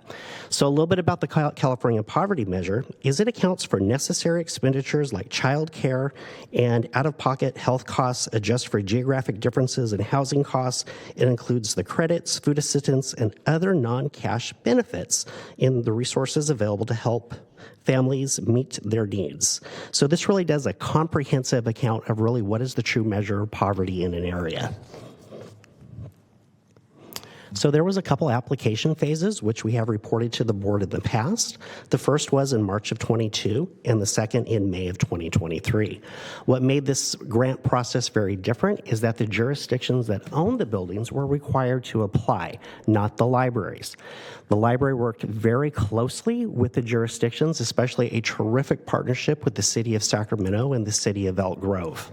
So a little bit about the California Poverty Measure is it accounts for necessary expenditures like child care and out-of-pocket health costs, adjusts for geographic differences in housing costs. It includes the credits, food assistance, and other non-cash benefits in the resources available to help families meet their needs. So this really does a comprehensive account of really what is the true measure of poverty in an area. So there was a couple application phases, which we have reported to the board in the past. The first was in March of 22, and the second in May of 2023. What made this grant process very different is that the jurisdictions that own the buildings were required to apply, not the libraries. The library worked very closely with the jurisdictions, especially a terrific partnership with the city of Sacramento and the city of Elk Grove.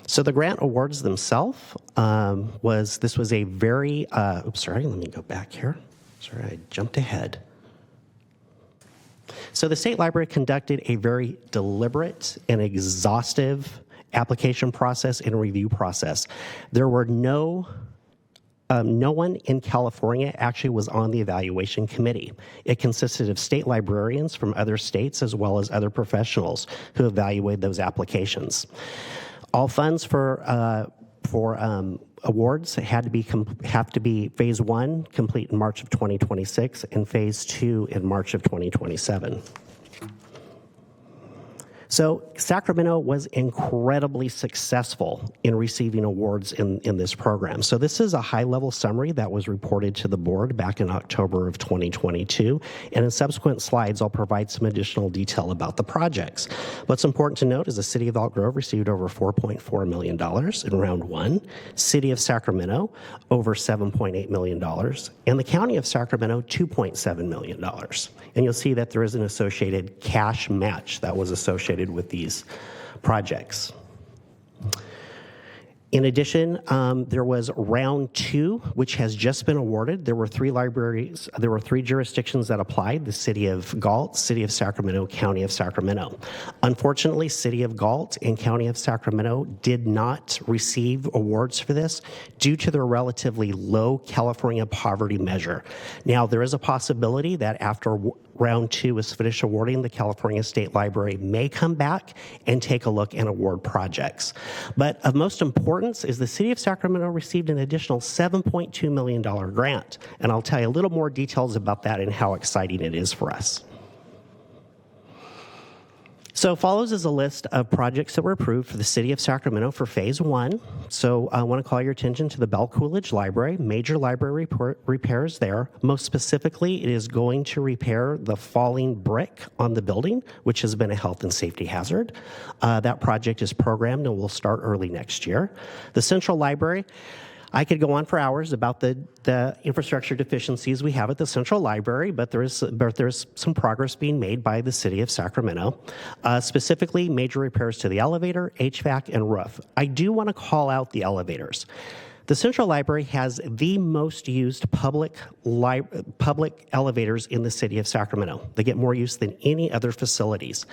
So the grant awards themselves was a very, oops, sorry, let me go back here. Sorry, I jumped ahead. So the State Library conducted a very deliberate and exhaustive application process and review process. There were no one in California actually was on the evaluation committee. It consisted of state librarians from other states as well as other professionals who evaluated those applications. All funds for awards have to be phase 1 complete in March of 2026 and phase 2 in March of 2027. So Sacramento was incredibly successful in receiving awards in this program. So this is a high-level summary that was reported to the board back in October of 2022. And in subsequent slides, I'll provide some additional detail about the projects. What's important to note is the City of Elk Grove received over $4.4 million in round 1, City of Sacramento over $7.8 million, and the County of Sacramento $2.7 million. And you'll see that there is an associated cash match that was associated with these projects. In addition, there was round 2, which has just been awarded. There were 3 jurisdictions that applied: the City of Galt, City of Sacramento, County of Sacramento. Unfortunately, City of Galt and County of Sacramento did not receive awards for this due to their relatively low California poverty measure. Now, there is a possibility that after round 2 is finished awarding, the California State Library may come back and take a look and award projects. But of most importance is the City of Sacramento received an additional $7.2 million grant, and I'll tell you a little more details about that and how exciting it is for us. So follows is a list of projects that were approved for the City of Sacramento for Phase 1. So I want to call your attention to the Bell Coolidge Library, major library repairs there. Most specifically, it is going to repair the falling brick on the building, which has been a health and safety hazard. That project is programmed and will start early next year. The Central Library, I could go on for hours about the infrastructure deficiencies we have at the Central Library, but there's some progress being made by the City of Sacramento, specifically major repairs to the elevator, HVAC, and roof. I do want to call out the elevators. The Central Library has the most used public elevators in the City of Sacramento. They get more use than any other facilities.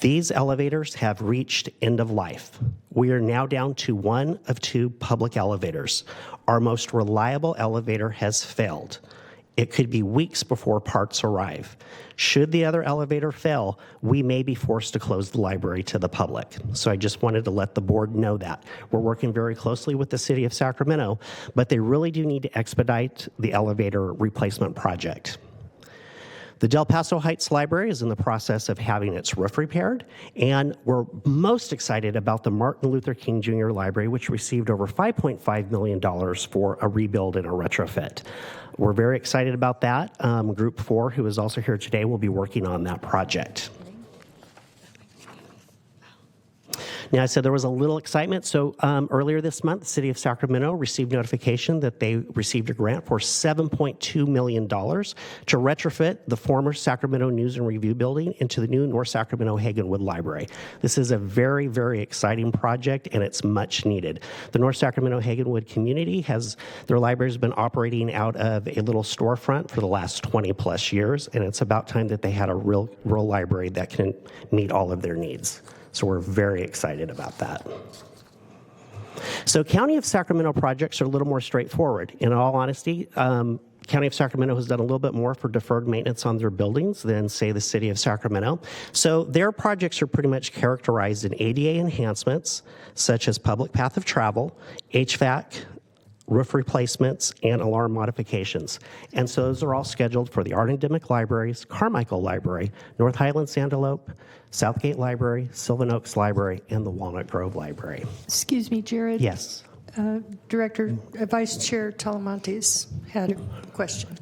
These elevators have reached end of life. We are now down to one of two public elevators. Our most reliable elevator has failed. It could be weeks before parts arrive. Should the other elevator fail, we may be forced to close the library to the public. So I just wanted to let the board know that. We're working very closely with the city of Sacramento, but they really do need to expedite the elevator replacement project. The Del Paso Heights Library is in the process of having its roof repaired, and we're most excited about the Martin Luther King Jr. Library, which received over $5.5 million for a rebuild and a retrofit. We're very excited about that. Group 4, who is also here today, will be working on that project. Now, I said there was a little excitement. So earlier this month, the city of Sacramento received notification that they received a grant for $7.2 million to retrofit the former Sacramento News and Review building into the new North Sacramento Hagenwood Library. This is a very, very exciting project, and it's much needed. The North Sacramento Hagenwood community their library has been operating out of a little storefront for the last 20 plus years, and it's about time that they had a real library that can meet all of their needs. So we're very excited about that. So County of Sacramento projects are a little more straightforward. In all honesty, County of Sacramento has done a little bit more for deferred maintenance on their buildings than, say, the City of Sacramento. So their projects are pretty much characterized in ADA enhancements, such as public path of travel, HVAC, roof replacements, and alarm modifications. And so those are all scheduled for the Art Endemic Libraries, Carmichael Library, North Highlands Antelope, Southgate Library, Sylvan Oaks Library, and the Walnut Grove Library. Excuse me, Jared. Yes. Vice Chair Talamantes had a question.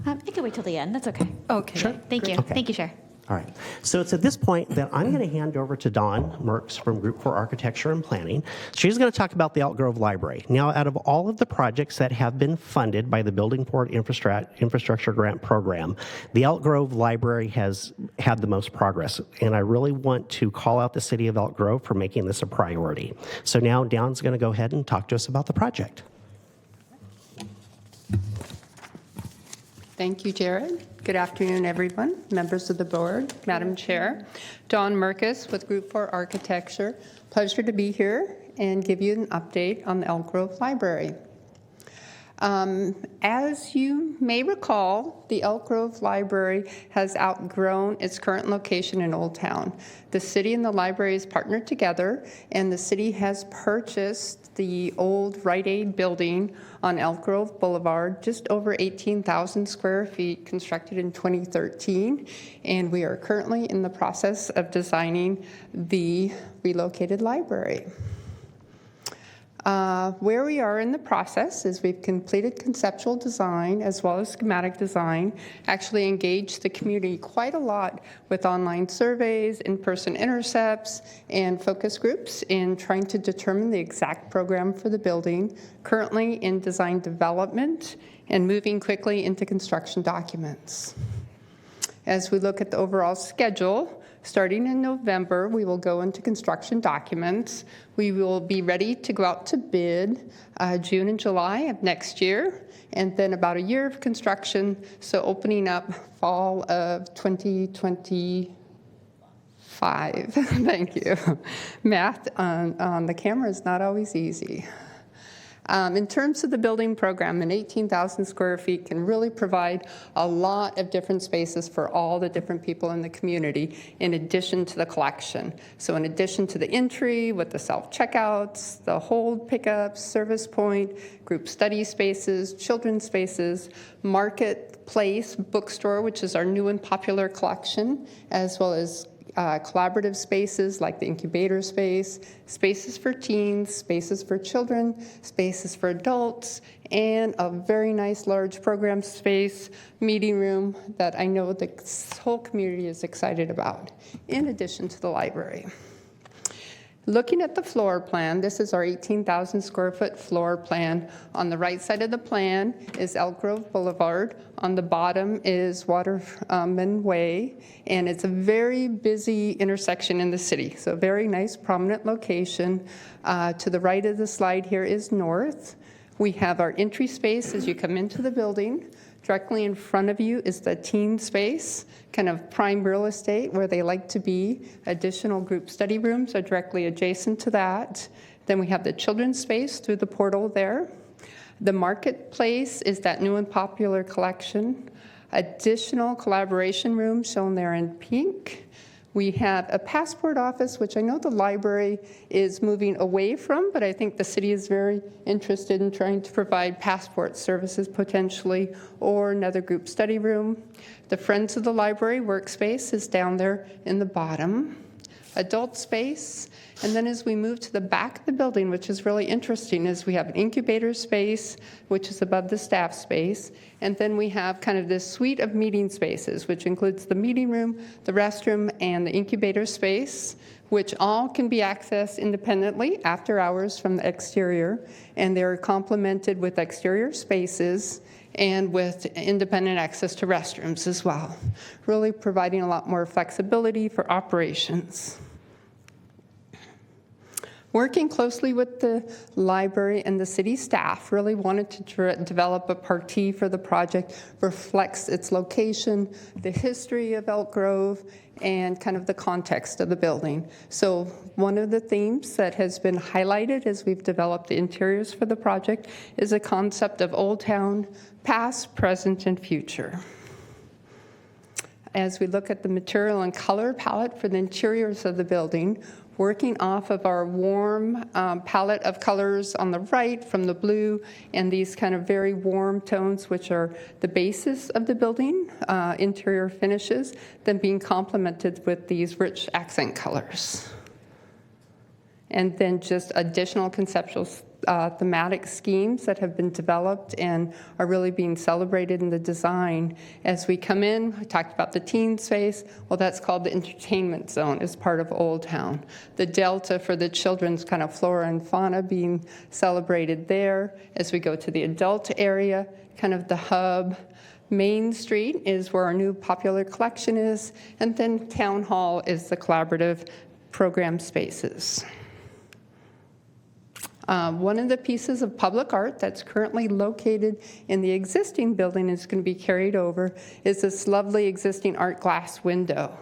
It can wait till the end. That's okay. Okay. Sure. Thank you. Okay. Thank you, Chair. All right. So it's at this point that I'm going to hand over to Dawn Merks from Group 4 Architecture and Planning. She's going to talk about the Elk Grove Library. Now, out of all of the projects that have been funded by the Building Port Infrastructure Grant Program, the Elk Grove Library has had the most progress. And I really want to call out the city of Elk Grove for making this a priority. So now Dawn's going to go ahead and talk to us about the project. Thank you, Jared. Good afternoon, everyone, members of the board, Madam Chair. Dawn Merkus with Group 4 Architecture. Pleasure to be here and give you an update on the Elk Grove Library. As you may recall, the Elk Grove Library has outgrown its current location in Old Town. The city and the library has partnered together, and the city has purchased the old Rite Aid building on Elk Grove Boulevard, just over 18,000 square feet, constructed in 2013. And we are currently in the process of designing the relocated library. Where we are in the process is we've completed conceptual design as well as schematic design, actually engaged the community quite a lot with online surveys, in-person intercepts, and focus groups in trying to determine the exact program for the building, currently in design development and moving quickly into construction documents. As we look at the overall schedule, starting in November, we will go into construction documents. We will be ready to go out to bid June and July of next year, and then about a year of construction, so opening up fall of 2025. Thank you. Math on the camera is not always easy. In terms of the building program, an 18,000 square feet can really provide a lot of different spaces for all the different people in the community, in addition to the collection. So in addition to the entry with the self-checkouts, the hold pickups, service point, group study spaces, children's spaces, marketplace, bookstore, which is our new and popular collection, as well as collaborative spaces like the incubator space, spaces for teens, spaces for children, spaces for adults, and a very nice large program space, meeting room that I know the whole community is excited about, in addition to the library. Looking at the floor plan, this is our 18,000 square foot floor plan. On the right side of the plan is Elk Grove Boulevard. On the bottom is Waterman Way, and it's a very busy intersection in the city. So very nice, prominent location. To the right of the slide here is north. We have our entry space as you come into the building. Directly in front of you is the teen space, kind of prime real estate where they like to be. Additional group study rooms are directly adjacent to that. Then we have the children's space through the portal there. The marketplace is that new and popular collection. Additional collaboration rooms shown there in pink. We have a passport office, which I know the library is moving away from, but I think the city is very interested in trying to provide passport services potentially, or another group study room. The Friends of the Library workspace is down there in the bottom. Adult space. And then as we move to the back of the building, which is really interesting, is we have an incubator space, which is above the staff space. And then we have kind of this suite of meeting spaces, which includes the meeting room, the restroom, and the incubator space, which all can be accessed independently after hours from the exterior. And they're complemented with exterior spaces and with independent access to restrooms as well, really providing a lot more flexibility for operations. Working closely with the library and the city staff, really wanted to develop a party for the project, reflects its location, the history of Elk Grove, and kind of the context of the building. So one of the themes that has been highlighted as we've developed the interiors for the project is a concept of Old Town, past, present, and future. As we look at the material and color palette for the interiors of the building, working off of our warm palette of colors on the right from the blue and these kind of very warm tones, which are the basis of the building, interior finishes, then being complemented with these rich accent colors. And then just additional conceptual thematic schemes that have been developed and are really being celebrated in the design. As we come in, I talked about the teen space. Well, that's called the entertainment zone as part of Old Town. The Delta for the children's kind of flora and fauna being celebrated there. As we go to the adult area, kind of the hub. Main Street is where our new popular collection is. And then Town Hall is the collaborative program spaces. One of the pieces of public art that's currently located in the existing building is going to be carried over is this lovely existing art glass window.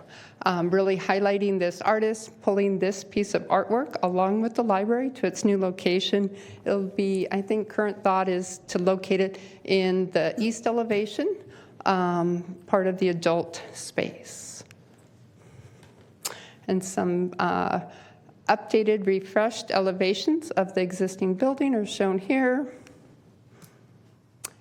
Really highlighting this artist, pulling this piece of artwork along with the library to its new location. It'll be, I think current thought is to locate it in the east elevation, part of the adult space. And some updated, refreshed elevations of the existing building are shown here.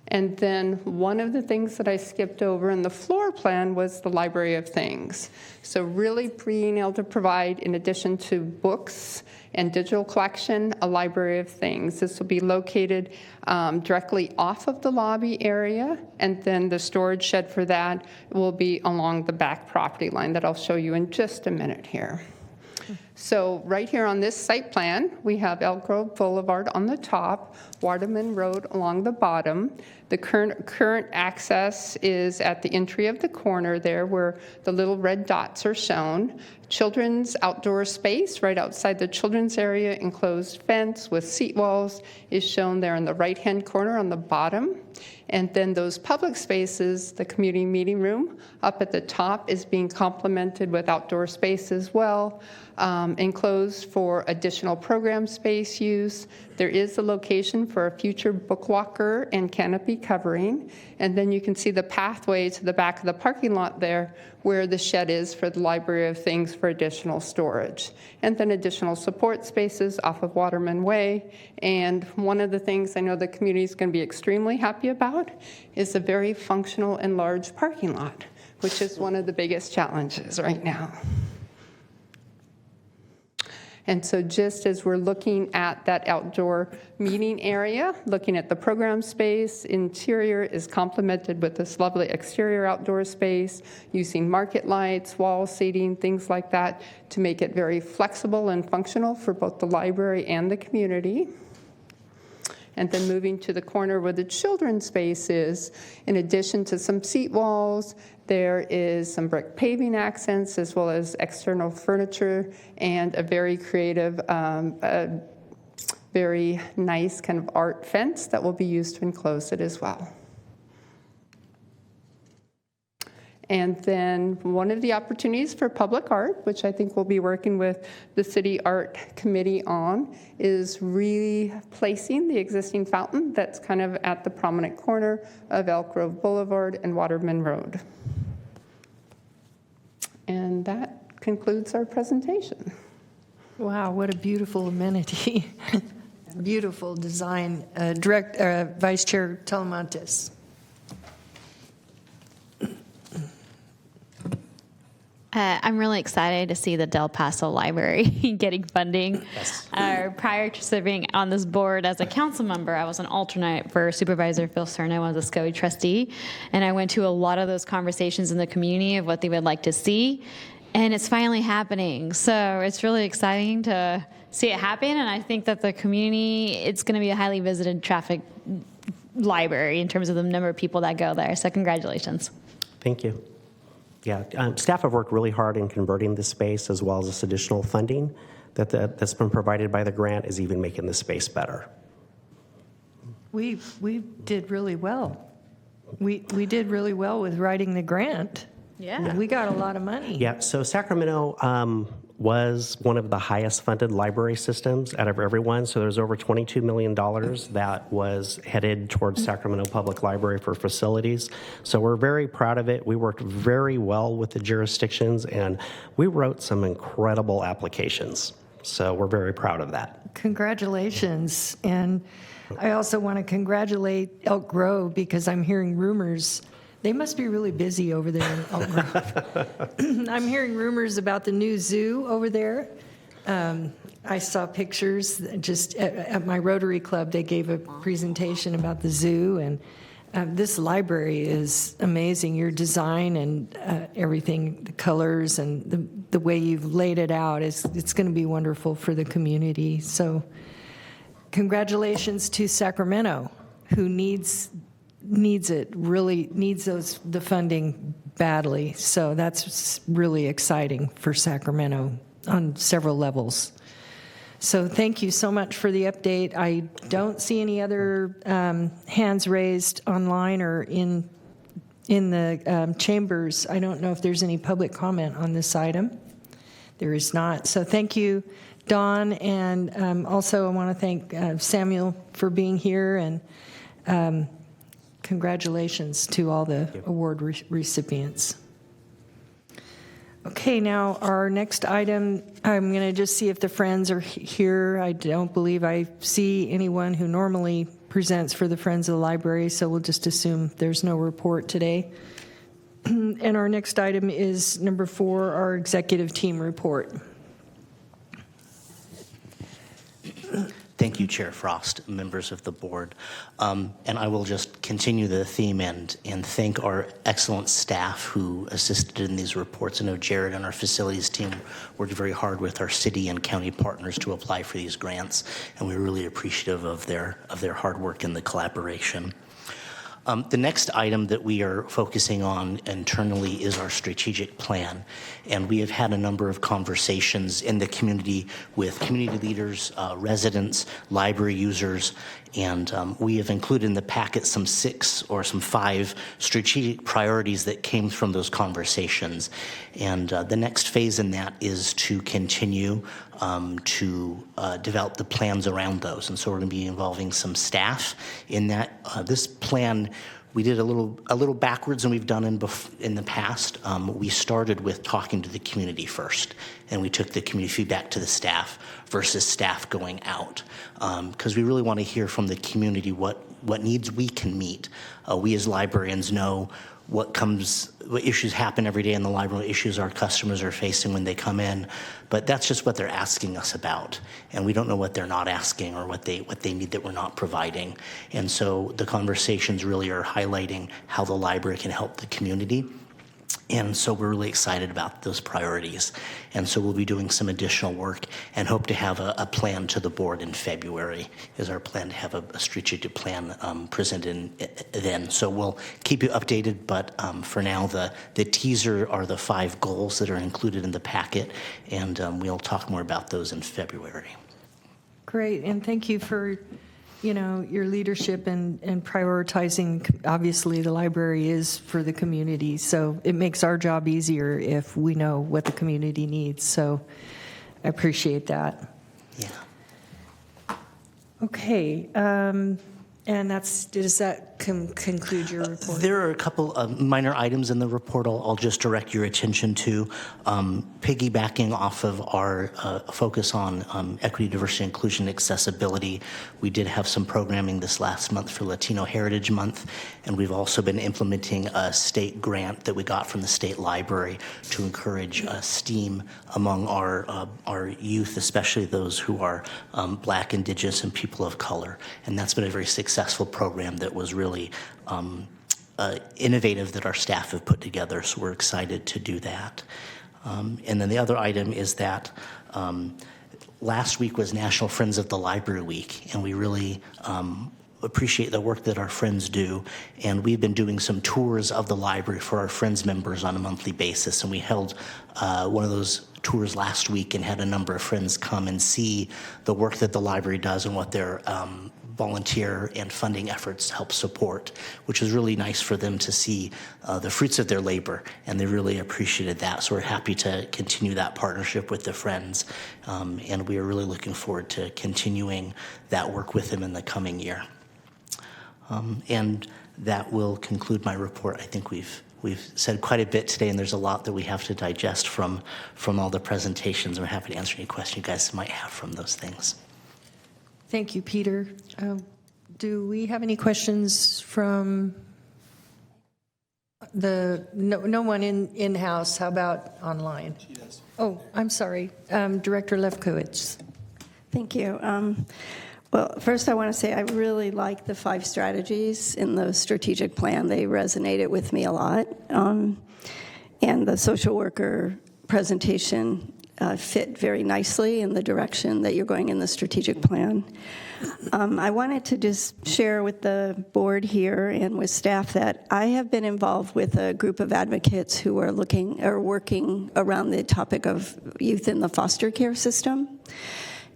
And then one of the things that I skipped over in the floor plan was the Library of Things. So really being able to provide, in addition to books and digital collection, a Library of Things. This will be located directly off of the lobby area, and then the storage shed for that will be along the back property line that I'll show you in just a minute here. So right here on this site plan, we have Elk Grove Boulevard on the top, Waterman Road along the bottom. The current access is at the entry of the corner there where the little red dots are shown. Children's outdoor space right outside the children's area, enclosed fence with seat walls is shown there in the right-hand corner on the bottom. And then those public spaces, the community meeting room up at the top is being complemented with outdoor space as well, enclosed for additional program space use. There is a location for a future book walker and canopy covering. And then you can see the pathway to the back of the parking lot there where the shed is for the Library of Things for additional storage. And then additional support spaces off of Waterman Way. And one of the things I know the community is going to be extremely happy about is a very functional and large parking lot, which is one of the biggest challenges right now. And so just as we're looking at that outdoor meeting area, looking at the program space, interior is complemented with this lovely exterior outdoor space, using market lights, wall seating, things like that to make it very flexible and functional for both the library and the community. And then moving to the corner where the children's space is, in addition to some seat walls, there is some brick paving accents as well as external furniture and a very creative, very nice kind of art fence that will be used to enclose it as well. And then one of the opportunities for public art, which I think we'll be working with the City Art Committee on, is replacing the existing fountain that's kind of at the prominent corner of Elk Grove Boulevard and Waterman Road. And that concludes our presentation. Wow, what a beautiful amenity. Beautiful design. Vice Chair Talamantes. I'm really excited to see the Del Paso Library getting funding. Yes. Prior to serving on this board as a council member, I was an alternate for Supervisor Phil Cerno as a SCOE trustee, and I went to a lot of those conversations in the community of what they would like to see, and it's finally happening. So it's really exciting to see it happen, and I think that the community, it's going to be a highly visited traffic library in terms of the number of people that go there. So congratulations. Thank you. Yeah, staff have worked really hard in converting the space, as well as this additional funding that's been provided by the grant is even making the space better. We did really well. We did really well with writing the grant. Yeah. We got a lot of money. Yeah, so Sacramento was one of the highest funded library systems out of everyone. So there's over $22 million that was headed towards Sacramento Public Library for facilities. So we're very proud of it. We worked very well with the jurisdictions, and we wrote some incredible applications. So we're very proud of that. Congratulations. And I also want to congratulate Elk Grove, because I'm hearing rumors. They must be really busy over there in Elk Grove. I'm hearing rumors about the new zoo over there. I saw pictures just at my Rotary Club. They gave a presentation about the zoo, and this library is amazing. Your design and everything, the colors and the way you've laid it out, it's going to be wonderful for the community. So congratulations to Sacramento, who needs it, really needs the funding badly. So that's really exciting for Sacramento on several levels. So thank you so much for the update. I don't see any other hands raised online or in the chambers. I don't know if there's any public comment on this item. There is not. So thank you, Dawn, and also I want to thank Samuel for being here, and congratulations to all the award recipients. Okay, now our next item, I'm going to just see if the Friends are here. I don't believe I see anyone who normally presents for the Friends of the Library, so we'll just assume there's no report today. And our next item is number 4, our executive team report. Thank you, Chair Frost, members of the board. And I will just continue the theme and thank our excellent staff who assisted in these reports. I know Jared and our facilities team worked very hard with our city and county partners to apply for these grants, and we're really appreciative of their hard work and the collaboration. The next item that we are focusing on internally is our strategic plan, and we have had a number of conversations in the community with community leaders, residents, library users, and we have included in the packet some 5 strategic priorities that came from those conversations. And the next phase in that is to continue to develop the plans around those. And so we're going to be involving some staff in that. This plan, we did a little backwards than we've done in the past. We started with talking to the community first, and we took the community feedback to the staff versus staff going out, because we really want to hear from the community what needs we can meet. We as librarians know what issues happen every day in the library, what issues our customers are facing when they come in, but that's just what they're asking us about, and we don't know what they're not asking or what they need that we're not providing. And so the conversations really are highlighting how the library can help the community. And so we're really excited about those priorities. And so we'll be doing some additional work and hope to have a plan to the board in February. Is our plan to have a strategic plan presented then. So we'll keep you updated, but for now the teaser are the 5 goals that are included in the packet, and we'll talk more about those in February. Great, and thank you for your leadership and prioritizing. Obviously, the library is for the community, so it makes our job easier if we know what the community needs. So I appreciate that. Yeah. Okay. And does that conclude your report? There are a couple of minor items in the report I'll just direct your attention to. Piggybacking off of our focus on equity, diversity, inclusion, accessibility, we did have some programming this last month for Latino Heritage Month, and we've also been implementing a state grant that we got from the state library to encourage STEAM among our youth, especially those who are Black, Indigenous, and people of color. And that's been a very successful program that was really innovative that our staff have put together, so we're excited to do that. And then the other item is that last week was National Friends of the Library Week, and we really appreciate the work that our friends do, and we've been doing some tours of the library for our Friends members on a monthly basis, and we held one of those tours last week and had a number of friends come and see the work that the library does and what their volunteer and funding efforts help support, which was really nice for them to see the fruits of their labor, and they really appreciated that. So we're happy to continue that partnership with the Friends, and we are really looking forward to continuing that work with them in the coming year. And that will conclude my report. I think we've said quite a bit today, and there's a lot that we have to digest from all the presentations. We're happy to answer any questions you guys might have from those things. Thank you, Peter. Do we have any questions from no one in-house? How about online? She does. Oh, I'm sorry. Director Lefkowitz. Thank you. Well, first I want to say I really like the 5 strategies in the strategic plan. They resonated with me a lot. And the social worker presentation fit very nicely in the direction that you're going in the strategic plan. I wanted to just share with the board here and with staff that I have been involved with a group of advocates who are working around the topic of youth in the foster care system.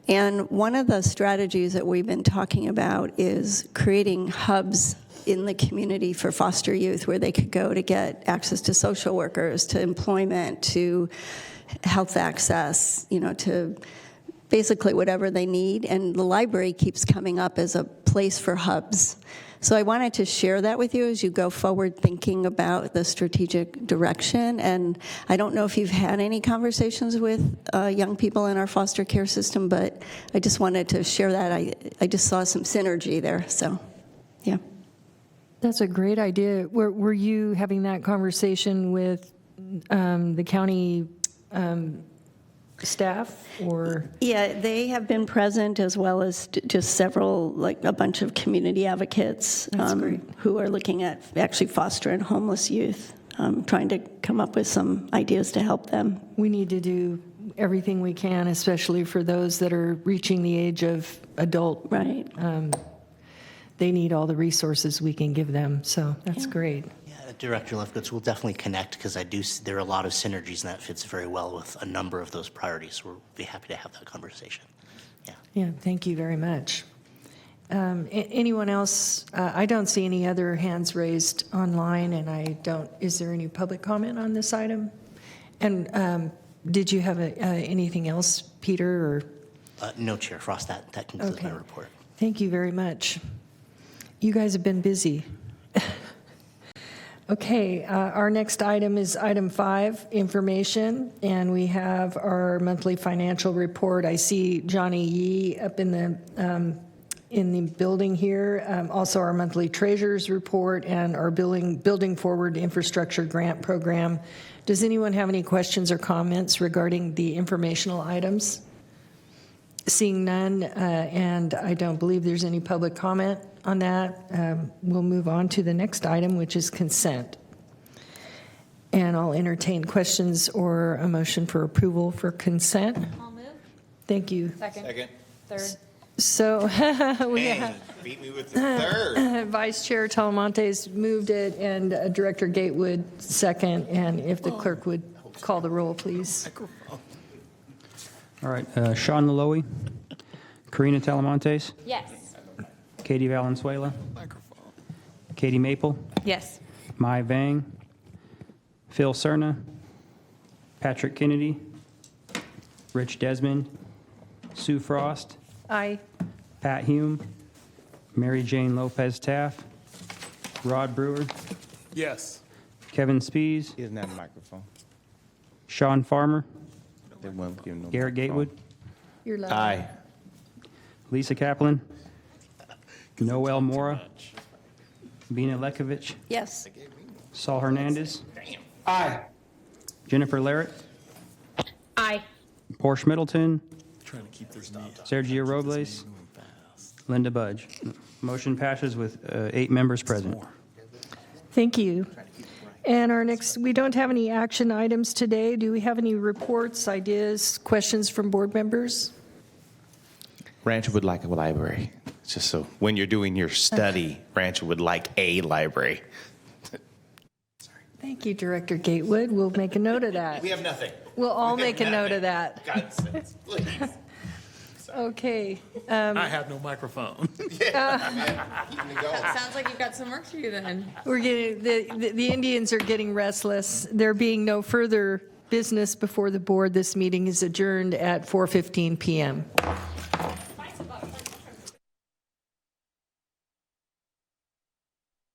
And one of the strategies that we've been talking about is creating hubs in the community for foster youth where they could go to get access to social workers, to employment, to health access, to basically whatever they need. And the library keeps coming up as a place for hubs. So I wanted to share that with you as you go forward thinking about the strategic direction. And I don't know if you've had any conversations with young people in our foster care system, but I just wanted to share that. I just saw some synergy there, so yeah. That's a great idea. Were you having that conversation with the county staff, or? Yeah, they have been present, as well as just several, like a bunch of community advocates who are looking at actually fostering homeless youth, trying to come up with some ideas to help them. We need to do everything we can, especially for those that are reaching the age of adult. Right. They need all the resources we can give them, so that's great. Director Lefkowitz, we'll definitely connect because there are a lot of synergies, and that fits very well with a number of those priorities. We'll be happy to have that conversation. Yeah, thank you very much. Anyone else? I don't see any other hands raised online, and is there any public comment on this item? And did you have anything else, Peter? Or? No, Chair Frost, that concludes my report. Thank you very much. You guys have been busy. Okay, our next item is item 5, information, and we have our monthly financial report. I see Johnny Yee up in the building here. Also, our monthly treasurer's report and our building forward infrastructure grant program. Does anyone have any questions or comments regarding the informational items? Seeing none, and I don't believe there's any public comment on that, we'll move on to the next item, which is consent. And I'll entertain questions or a motion for approval for consent. I'll move. Thank you. Second. Third. So we have beat me with the third. Vice Chair Talamontes moved it, and Director Gatewood second. And if the clerk would call the roll, please. All right, Sean Laloe, Karina Talamontes, Yes. Katie Valenzuela. Katie Maple. Yes. Mai Vang. Phil Cerna. Patrick Kennedy. Rich Desmond. Sue Frost. Aye. Pat Hume. Mary Jane Lopez Taff. Rod Brewer. Yes. Kevin Spees. He doesn't have a microphone. Sean Farmer. They won't give him no Garrett microphone. Gatewood. You're live. Aye. Lisa Kaplan. Noel Mora. Bina Lekovich. Yes. Saul Hernandez. Aye. Jennifer Larrett. Aye. Porsche Middleton. Trying to keep this neat. Sergio Robles. Linda Budge. Motion passes with 8 members present. Thank you. And our next, we don't have any action items today. Do we have any reports, ideas, questions from board members? Rancho would like a library. It's just so when you're doing your study, Rancho would like a library. Thank you, Director Gatewood. We'll make a note of that. We have nothing. We'll all make a note of that. God's sakes, please. Okay. I have no microphone. Sounds like you've got some work to do then. We're getting, the Indians are getting restless. There being no further business before the board, this meeting is adjourned at 4:15 p.m.